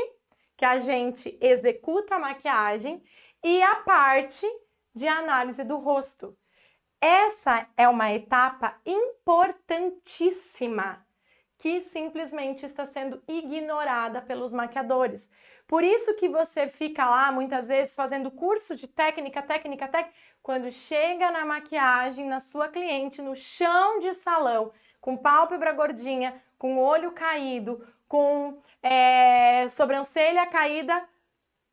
que a gente executa a maquiagem, e a parte de análise do rosto. Essa é uma etapa importantíssima que simplesmente está sendo ignorada pelos maquiadores. Por isso que você fica lá muitas vezes fazendo curso de técnica, quando chega na maquiagem, na sua cliente, no chão de salão, com pálpebra gordinha, com olho caído, com sobrancelha caída,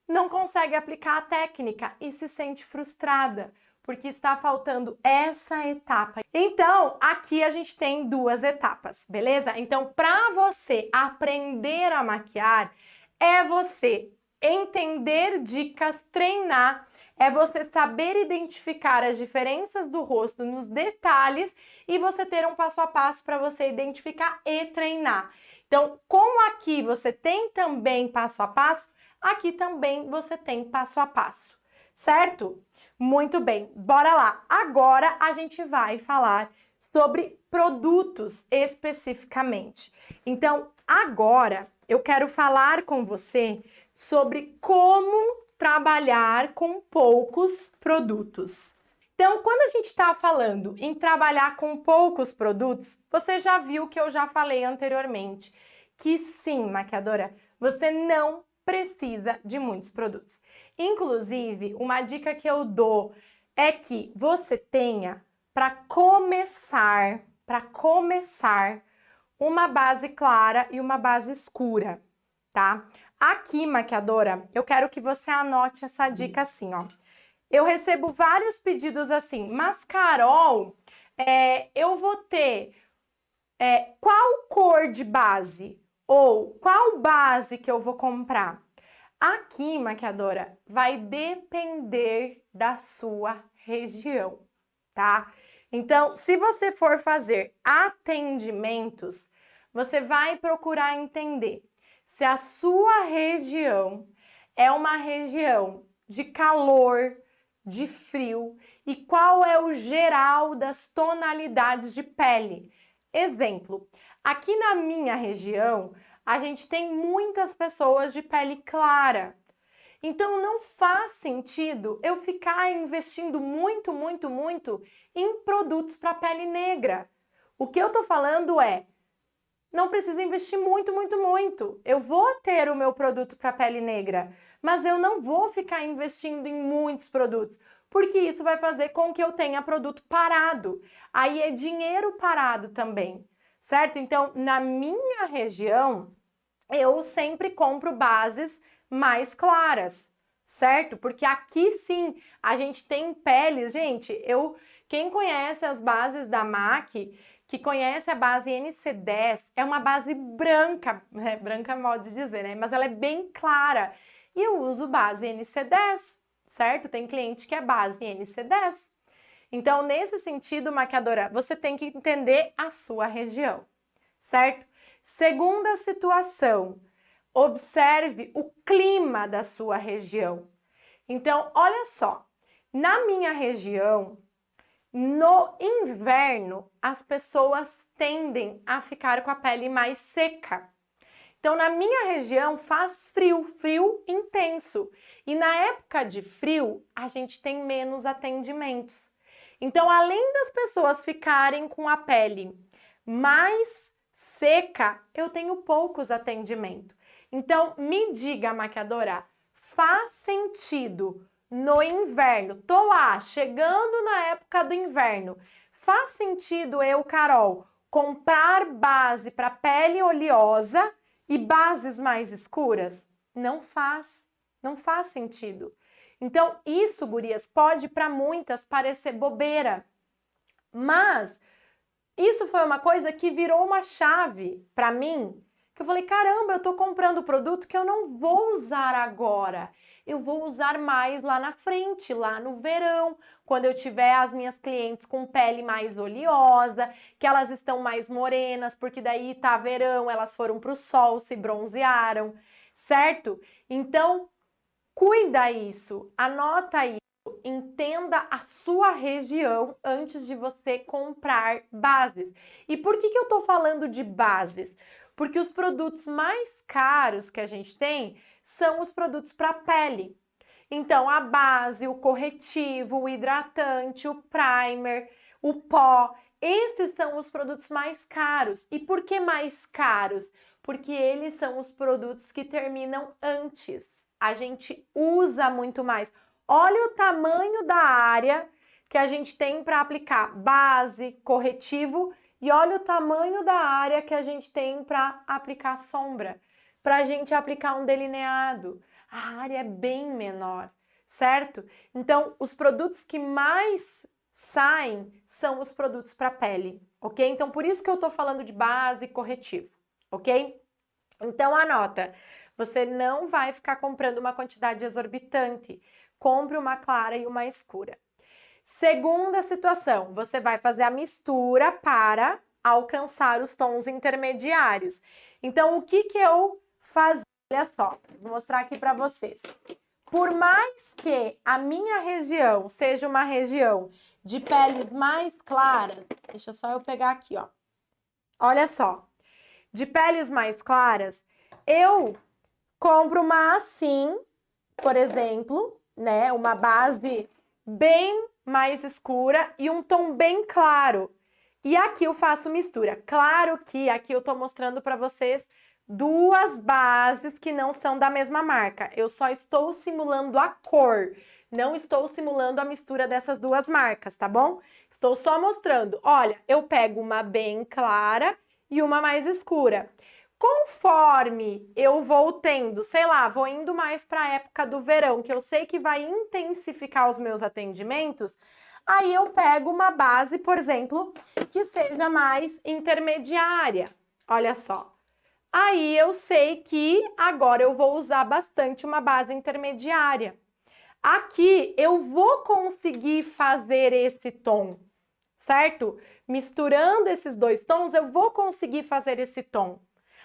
não consegue aplicar a técnica e se sente frustrada, porque está faltando essa etapa. Então, aqui a gente tem duas etapas, beleza? Então, para você aprender a maquiar, é você entender dicas, treinar, é você saber identificar as diferenças do rosto nos detalhes e você ter um passo a passo para você identificar e treinar. Então, como aqui você tem também passo a passo, aqui também você tem passo a passo, certo? Muito bem, bora lá. Agora a gente vai falar sobre produtos especificamente. Então, agora eu quero falar com você sobre como trabalhar com poucos produtos. Então, quando a gente está falando em trabalhar com poucos produtos, você já viu que eu já falei anteriormente, que sim, maquiadora, você não precisa de muitos produtos. Inclusive, uma dica que eu dou é que você tenha, para começar, uma base clara e uma base escura, tá? Aqui, maquiadora, eu quero que você anote essa dica assim, ó. Eu recebo vários pedidos assim, mas Carol, eu vou ter qual cor de base? Ou qual base que eu vou comprar? Aqui, maquiadora, vai depender da sua região, tá? Então, se você for fazer atendimentos, você vai procurar entender se a sua região é uma região de calor, de frio e qual é o geral das tonalidades de pele. Exemplo, aqui na minha região, a gente tem muitas pessoas de pele clara. Então, não faz sentido eu ficar investindo muito em produtos para pele negra. O que eu tô falando não precisa investir muito. Eu vou ter o meu produto para pele negra, mas eu não vou ficar investindo em muitos produtos, porque isso vai fazer com que eu tenha produto parado. Aí é dinheiro parado também, certo? Então, na minha região, eu sempre compro bases mais claras, certo? Porque aqui sim, a gente tem peles, gente, quem conhece as bases da MAC, que conhece a base NC10, é uma base branca, branca é modo de dizer, né? Mas ela é bem clara. E eu uso base NC10, certo? Tem cliente que é base NC10. Então, nesse sentido, maquiadora, você tem que entender a sua região, certo? Segunda situação, observe o clima da sua região. Então, olha só, na minha região, no inverno, as pessoas tendem a ficar com a pele mais seca. Então, na minha região faz frio, frio intenso. E na época de frio, a gente tem menos atendimentos. Então, além das pessoas ficarem com a pele mais seca, eu tenho poucos atendimentos. Então, me diga, maquiadora, faz sentido no inverno? Tô lá, chegando na época do inverno. Faz sentido eu, Carol, comprar base para pele oleosa e bases mais escuras? Não faz sentido. Então, isso, gurias, pode para muitas parecer bobeira, mas isso foi uma coisa que virou uma chave para mim, que eu falei, caramba, eu tô comprando produto que eu não vou usar agora. Eu vou usar mais lá na frente, lá no verão, quando eu tiver as minhas clientes com pele mais oleosa, que elas estão mais morenas, porque daí tá verão, elas foram pro sol, se bronzearam, certo? Então, cuida isso, anota isso. Entenda a sua região antes de você comprar bases. E por que eu tô falando de bases? Porque os produtos mais caros que a gente tem são os produtos para pele. Então, a base, o corretivo, o hidratante, o primer, o pó, esses são os produtos mais caros. E por que mais caros? Porque eles são os produtos que terminam antes. A gente usa muito mais. Olha o tamanho da área que a gente tem para aplicar base, corretivo, e olha o tamanho da área que a gente tem para aplicar sombra, para a gente aplicar um delineado. A área é bem menor, certo? Então, os produtos que mais saem são os produtos para pele, ok? Então, por isso que eu tô falando de base e corretivo, ok? Então, anota, você não vai ficar comprando uma quantidade exorbitante. Compre uma clara e uma escura. Segunda situação, você vai fazer a mistura para alcançar os tons intermediários. Então, o que eu fazia? Olha só, vou mostrar aqui para vocês. Por mais que a minha região seja uma região de peles mais claras, deixa só eu pegar aqui, ó. Olha só, de peles mais claras, eu compro uma assim, por exemplo, né? Uma base bem mais escura e um tom bem claro. E aqui eu faço mistura. Claro que aqui eu tô mostrando para vocês duas bases que não são da mesma marca. Eu só estou simulando a cor, não estou simulando a mistura dessas duas marcas, tá bom? Estou só mostrando, olha, eu pego uma bem clara e uma mais escura. Conforme eu vou tendo, sei lá, vou indo mais para a época do verão, que eu sei que vai intensificar os meus atendimentos, aí eu pego uma base, por exemplo, que seja mais intermediária. Olha só. Aí eu sei que agora eu vou usar bastante uma base intermediária. Aqui eu vou conseguir fazer esse tom, certo? Misturando esses dois tons, eu vou conseguir fazer esse tom.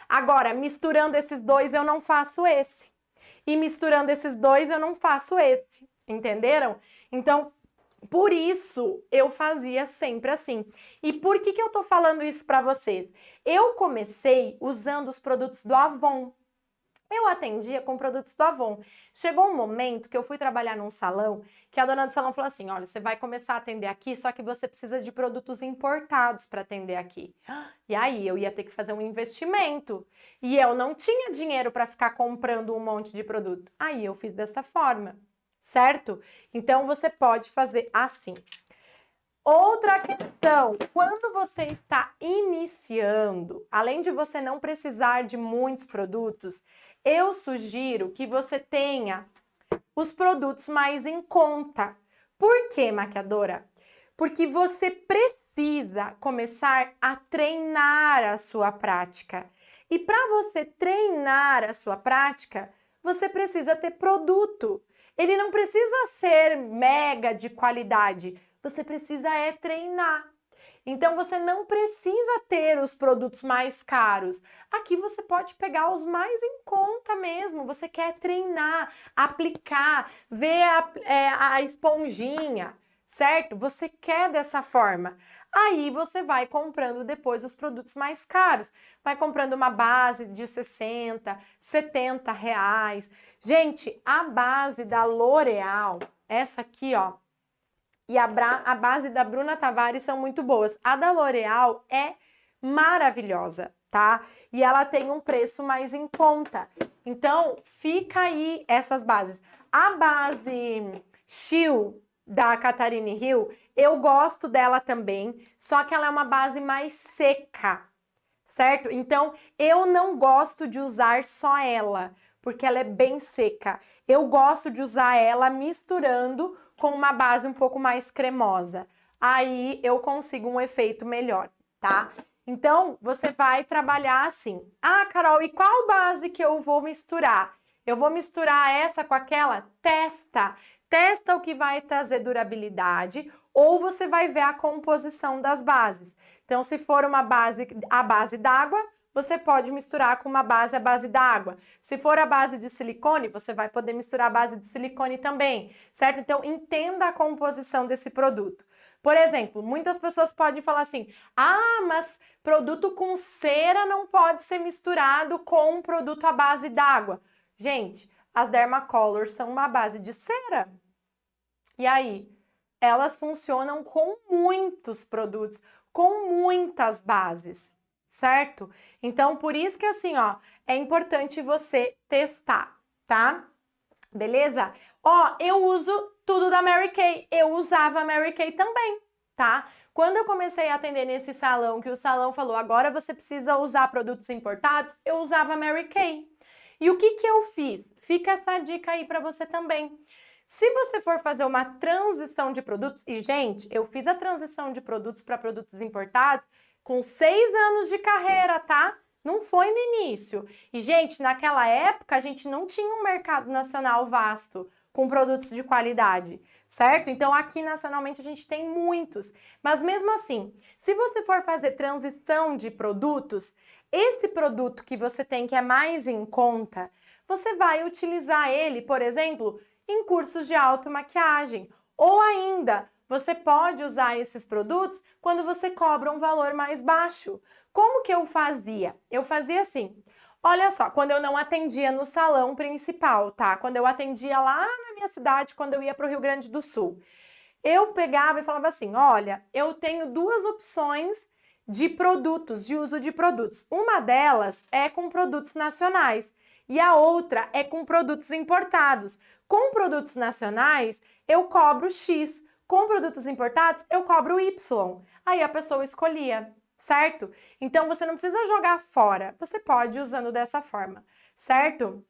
Agora, misturando esses dois, eu não faço esse. E misturando esses dois, eu não faço esse. Entenderam? Então, por isso, eu fazia sempre assim. E por que eu tô falando isso para vocês? Eu comecei usando os produtos do Avon. Eu atendia com produtos do Avon. Chegou um momento que eu fui trabalhar num salão, que a dona do salão falou assim, olha, você vai começar a atender aqui, só que você precisa de produtos importados para atender aqui. E aí, eu ia ter que fazer um investimento. E eu não tinha dinheiro para ficar comprando um monte de produto. Aí, eu fiz dessa forma, certo? Então, você pode fazer assim. Outra questão, quando você está iniciando, além de você não precisar de muitos produtos, eu sugiro que você tenha os produtos mais em conta. Por quê, maquiadora? Porque você precisa começar a treinar a sua prática. E para você treinar a sua prática, você precisa ter produto. Ele não precisa ser mega de qualidade. Você precisa treinar. Então, você não precisa ter os produtos mais caros. Aqui você pode pegar os mais em conta mesmo. Você quer treinar, aplicar, ver a esponjinha, certo? Você quer dessa forma. Aí você vai comprando depois os produtos mais caros. Vai comprando uma base de 60, 70 reais. Gente, a base da L'Oréal, essa aqui, ó, e a base da Bruna Tavares são muito boas. A da L'Oréal é maravilhosa, tá? E ela tem um preço mais em conta. Então, fica aí essas bases. A base Chill da Catarine Hill, eu gosto dela também, só que ela é uma base mais seca, certo? Então, eu não gosto de usar só ela, porque ela é bem seca. Eu gosto de usar ela misturando com uma base um pouco mais cremosa. Aí eu consigo um efeito melhor, tá? Então, você vai trabalhar assim. Ah, Carol, e qual base que eu vou misturar? Eu vou misturar essa com aquela? Testa. Testa o que vai trazer durabilidade ou você vai ver a composição das bases. Então, se for uma base, a base d'água, você pode misturar com uma base, a base d'água. Se for a base de silicone, você vai poder misturar a base de silicone também, certo? Então, entenda a composição desse produto. Por exemplo, muitas pessoas podem falar assim, ah, mas produto com cera não pode ser misturado com um produto à base d'água. Gente, as Dermacolor são uma base de cera. E aí? Elas funcionam com muitos produtos, com muitas bases, certo? Então, por isso que assim, ó, é importante você testar, tá? Beleza? Ó, eu uso tudo da Mary Kay. Eu usava a Mary Kay também, tá? Quando eu comecei a atender nesse salão, que o salão falou, agora você precisa usar produtos importados, eu usava a Mary Kay. E o que eu fiz? Fica essa dica aí para você também. Se você for fazer uma transição de produtos, e gente, eu fiz a transição de produtos para produtos importados com 6 anos de carreira, tá? Não foi no início. E, gente, naquela época a gente não tinha um mercado nacional vasto com produtos de qualidade, certo? Então, aqui nacionalmente a gente tem muitos. Mas mesmo assim, se você for fazer transição de produtos, esse produto que você tem que é mais em conta, você vai utilizar ele, por exemplo, em cursos de automaquiagem. Ou ainda, você pode usar esses produtos quando você cobra um valor mais baixo. Como que eu fazia? Eu fazia assim, olha só, quando eu não atendia no salão principal, tá? Quando eu atendia lá na minha cidade, quando eu ia para o Rio Grande do Sul. Eu pegava e falava assim, olha, eu tenho 2 opções de produtos, de uso de produtos. Uma delas é com produtos nacionais e a outra é com produtos importados. Com produtos nacionais, eu cobro X. Com produtos importados, eu cobro Y. Aí a pessoa escolhia, certo? Então, você não precisa jogar fora. Você pode ir usando dessa forma, certo?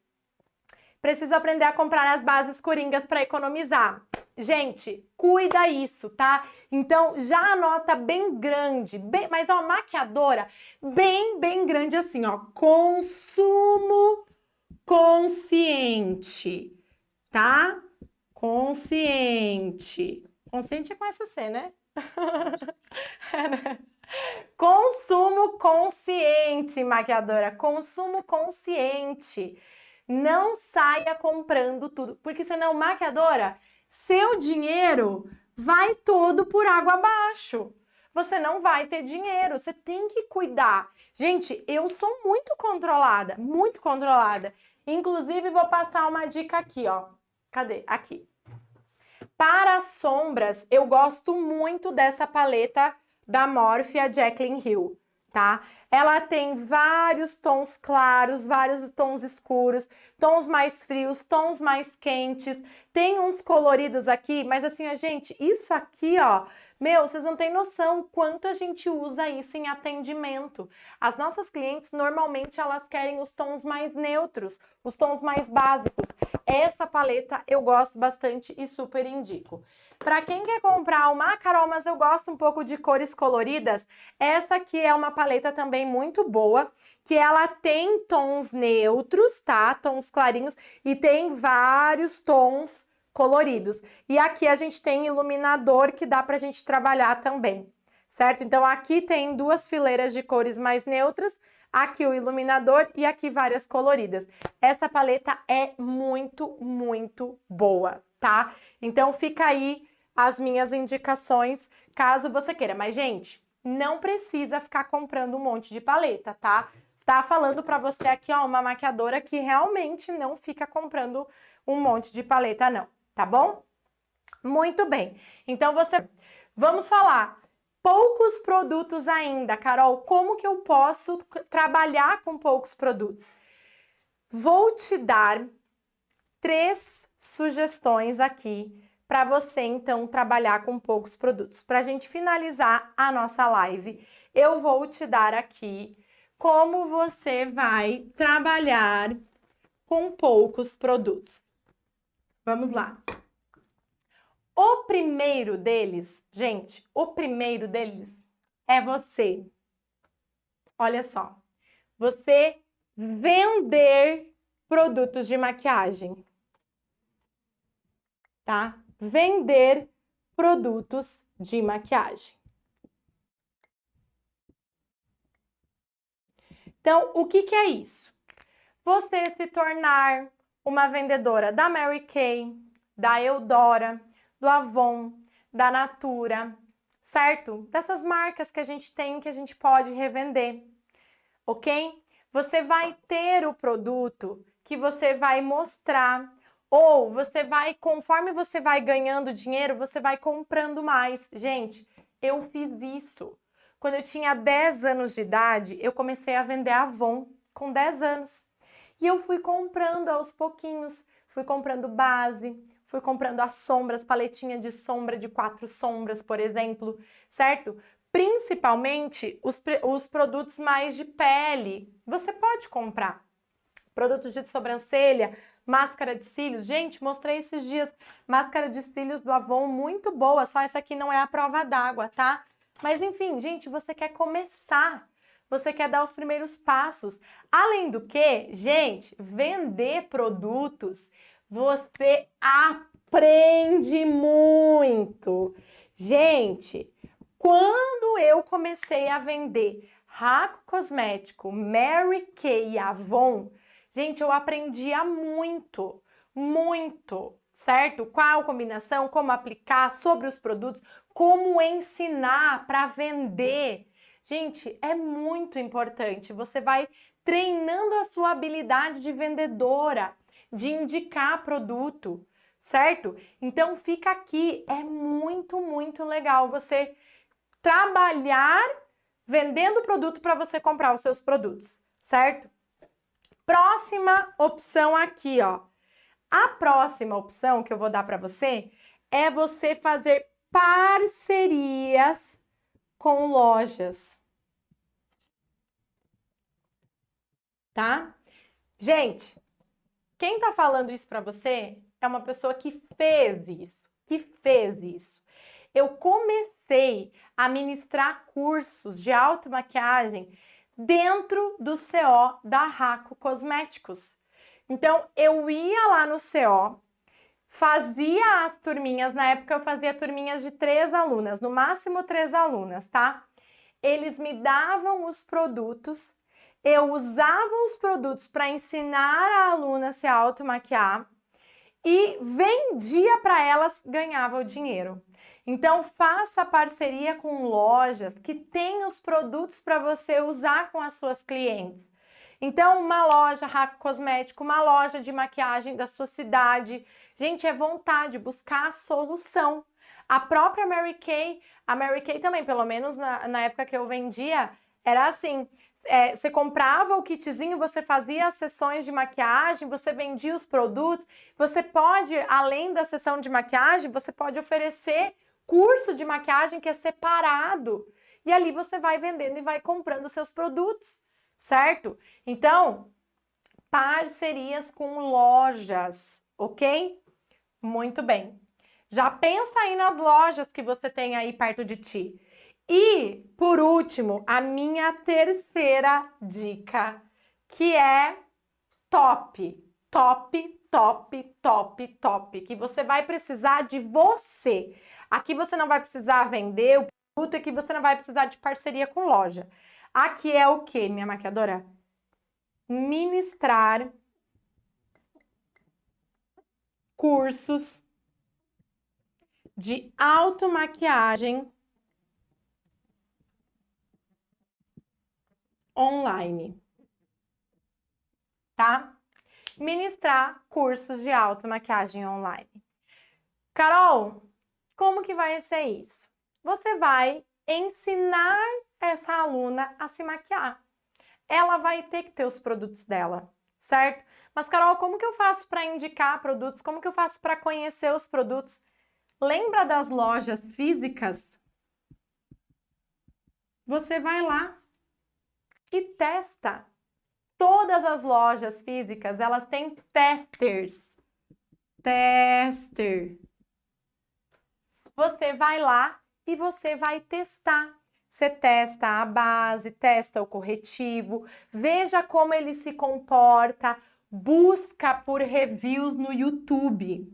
Preciso aprender a comprar as bases coringas para economizar. Gente, cuida isso, tá? Então, já anota bem grande, mas ó, maquiadora bem grande assim, ó. Consumo consciente, tá? Consciente. Consciente é com essa C, né? Consumo consciente, maquiadora. Consumo consciente. Não saia comprando tudo, porque senão, maquiadora, seu dinheiro vai todo por água abaixo. Você não vai ter dinheiro, você tem que cuidar. Gente, eu sou muito controlada, muito controlada. Inclusive, vou passar uma dica aqui, ó. Cadê? Aqui. Para sombras, eu gosto muito dessa paleta da Morphe, a Jaclyn Hill, tá? Ela tem vários tons claros, vários tons escuros, tons mais frios, tons mais quentes. Tem uns coloridos aqui, mas assim, ó, gente, isso aqui, ó, meu, vocês não têm noção quanto a gente usa isso em atendimento. As nossas clientes, normalmente, elas querem os tons mais neutros, os tons mais básicos. Essa paleta eu gosto bastante e super indico. Para quem quer comprar uma, Carol, mas eu gosto um pouco de cores coloridas, essa aqui é uma paleta também muito boa, que ela tem tons neutros, tá? Tons clarinhos e tem vários tons coloridos. E aqui a gente tem iluminador que dá pra gente trabalhar também, certo? Então aqui tem duas fileiras de cores mais neutras, aqui o iluminador e aqui várias coloridas. Essa paleta é muito boa, tá? Então fica aí as minhas indicações, caso você queira. Mas, gente, não precisa ficar comprando um monte de paleta, tá? Tá falando pra você aqui, ó, uma maquiadora que realmente não fica comprando um monte de paleta, não, tá bom? Muito bem. Então, vamos falar. Poucos produtos ainda, Carol. Como que eu posso trabalhar com poucos produtos? Vou te dar 3 sugestões aqui para você, então, trabalhar com poucos produtos. Para a gente finalizar a nossa live, eu vou te dar aqui como você vai trabalhar com poucos produtos. Vamos lá. O primeiro deles, gente, o primeiro deles é você. Olha só, você vender produtos de maquiagem, tá? Vender produtos de maquiagem. Então, o que que é isso? Você se tornar uma vendedora da Mary Kay, da Eudora, do Avon, da Natura, certo? Dessas marcas que a gente tem, que a gente pode revender, ok? Você vai ter o produto que você vai mostrar, ou você vai, conforme você vai ganhando dinheiro, você vai comprando mais. Gente, eu fiz isso. Quando eu tinha 10 anos de idade, eu comecei a vender Avon com 10 anos. E eu fui comprando aos pouquinhos, fui comprando base, fui comprando as sombras, paletinha de sombra de 4 sombras, por exemplo, certo? Principalmente os produtos mais de pele, você pode comprar. Produtos de sobrancelha, máscara de cílios. Gente, mostrei esses dias máscara de cílios do Avon, muito boa, só essa aqui não é a prova d'água, tá? Mas enfim, gente, você quer começar, você quer dar os primeiros passos. Além do que, gente, vender produtos, você aprende muito. Gente, quando eu comecei a vender Raco Cosmético, Mary Kay e Avon, gente, eu aprendia muito, certo? Qual combinação, como aplicar, sobre os produtos, como ensinar para vender. Gente, é muito importante. Você vai treinando a sua habilidade de vendedora, de indicar produto, certo? Então, fica aqui. É muito legal você trabalhar vendendo produto para você comprar os seus produtos, certo? Próxima opção aqui, ó. A próxima opção que eu vou dar para você é você fazer parcerias com lojas. Tá? Gente, quem tá falando isso para você é uma pessoa que fez isso. Eu comecei a ministrar cursos de automaquiagem dentro do CO da Raco Cosméticos. Então, eu ia lá no CO, fazia as turminhas, na época eu fazia turminhas de 3 alunas, no máximo 3 alunas, tá? Eles me davam os produtos, eu usava os produtos para ensinar a aluna a se automaquiar e vendia para elas, ganhava o dinheiro. Então, faça parceria com lojas que têm os produtos para você usar com as suas clientes. Então, uma loja Raco Cosmético, uma loja de maquiagem da sua cidade. Gente, é vontade, buscar a solução. A própria Mary Kay também, pelo menos na época que eu vendia, era assim, você comprava o kitzinho, você fazia as sessões de maquiagem, você vendia os produtos, você pode, além da sessão de maquiagem, você pode oferecer curso de maquiagem que é separado. E ali você vai vendendo e vai comprando seus produtos, certo? Então, parcerias com lojas, ok? Muito bem. Já pensa aí nas lojas que você tem aí perto de ti. E, por último, a minha terceira dica, que é top, que você vai precisar de você. Aqui você não vai precisar vender o produto, aqui você não vai precisar de parceria com loja. Aqui é o que, minha maquiadora? Ministrar cursos de automaquiagem online, tá? Ministrar cursos de automaquiagem online. Carol, como que vai ser isso? Você vai ensinar essa aluna a se maquiar. Ela vai ter que ter os produtos dela, certo? Mas, Carol, como que eu faço para indicar produtos? Como que eu faço para conhecer os produtos? Lembra das lojas físicas? Você vai lá e testa. Todas as lojas físicas, elas têm testers. Você vai lá e você vai testar. Você testa a base, testa o corretivo, veja como ele se comporta, busca por reviews no YouTube.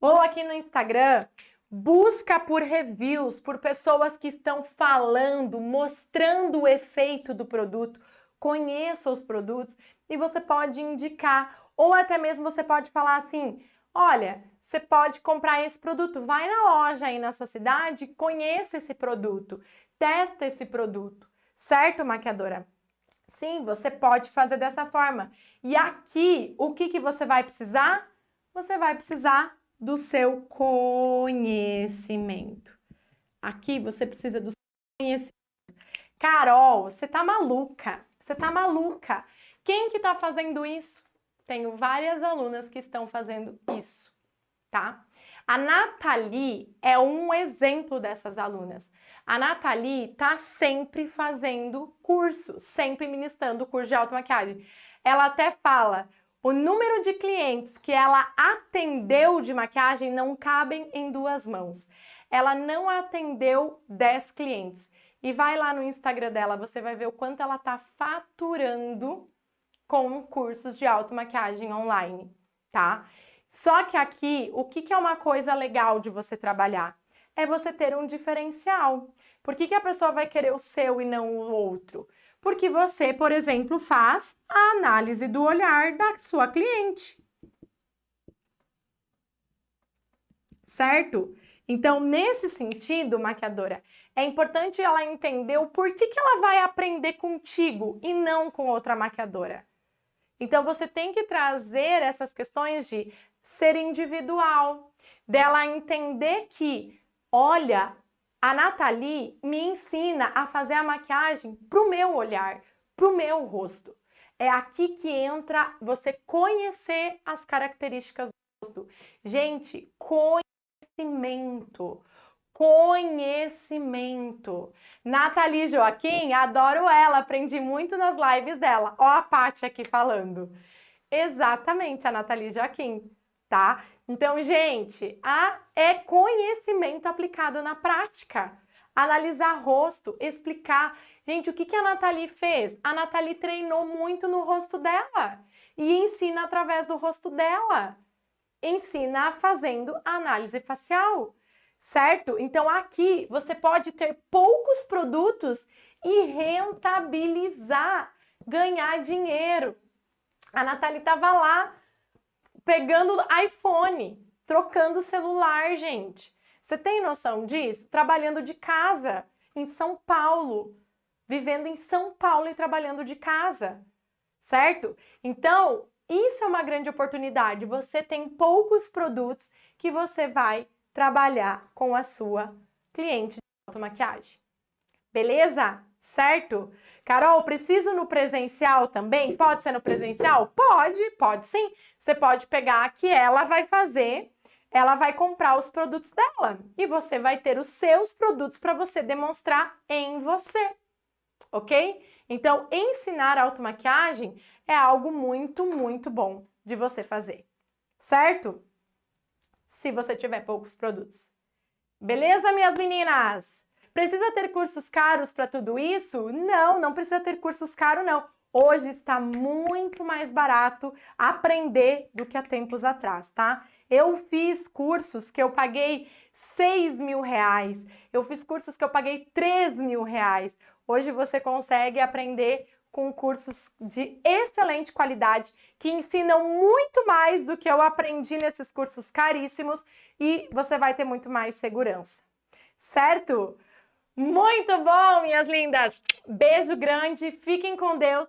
Ou aqui no Instagram, busca por reviews, por pessoas que estão falando, mostrando o efeito do produto. Conheça os produtos e você pode indicar, ou até mesmo você pode falar assim, olha, você pode comprar esse produto, vai na loja aí na sua cidade, conheça esse produto, testa esse produto, certo, maquiadora? Sim, você pode fazer dessa forma. E aqui, o que você vai precisar? Você vai precisar do seu conhecimento. Aqui você precisa do seu conhecimento. Carol, você tá maluca? Você tá maluca? Quem que tá fazendo isso? Tenho várias alunas que estão fazendo isso, tá? A Nathalie é um exemplo dessas alunas. A Nathalie tá sempre fazendo curso, sempre ministrando curso de automaquiagem. Ela até fala, o número de clientes que ela atendeu de maquiagem não cabem em 2 mãos. Ela não atendeu 10 clientes. E vai lá no Instagram dela, você vai ver o quanto ela tá faturando com cursos de automaquiagem online, tá? Só que aqui, o que é uma coisa legal de você trabalhar? É você ter um diferencial. Por que a pessoa vai querer o seu e não o outro? Porque você, por exemplo, faz a análise do olhar da sua cliente. Certo? Então, nesse sentido, maquiadora, é importante ela entender o porquê que ela vai aprender contigo e não com outra maquiadora. Então, você tem que trazer essas questões de ser individual, dela entender que, olha, A Nathalie me ensina a fazer a maquiagem pro meu olhar, pro meu rosto. É aqui que entra você conhecer as características do rosto. Gente, conhecimento. Conhecimento. Nathalie Joaquim, adoro ela, aprendi muito nas lives dela. Ó a Paty aqui falando. Exatamente, a Nathalie Joaquim, tá? Então, gente, é conhecimento aplicado na prática. Analisar rosto, explicar. Gente, o que a Nathalie fez? A Nathalie treinou muito no rosto dela e ensina através do rosto dela. Ensina fazendo a análise facial, certo? Então, aqui você pode ter poucos produtos e rentabilizar, ganhar dinheiro. A Nathalie estava lá pegando iPhone, trocando celular, gente. Você tem noção disso? Trabalhando de casa, em São Paulo. Vivendo em São Paulo e trabalhando de casa, certo? Então, isso é uma grande oportunidade. Você tem poucos produtos que você vai trabalhar com a sua cliente de automaquiagem. Beleza? Certo? Carol, preciso no presencial também? Pode ser no presencial? Pode sim. Você pode pegar que ela vai fazer, ela vai comprar os produtos dela e você vai ter os seus produtos para você demonstrar em você, ok? Então, ensinar automaquiagem é algo muito, muito bom de você fazer, certo? Se você tiver poucos produtos. Beleza, minhas meninas? Precisa ter cursos caros para tudo isso? Não, não precisa ter cursos caros, não. Hoje está muito mais barato aprender do que há tempos atrás, tá? Eu fiz cursos que eu paguei 6 mil reais. Eu fiz cursos que eu paguei 3 mil reais. Hoje você consegue aprender com cursos de excelente qualidade, que ensinam muito mais do que eu aprendi nesses cursos caríssimos e você vai ter muito mais segurança. Certo? Muito bom, minhas lindas! Beijo grande, fiquem com Deus.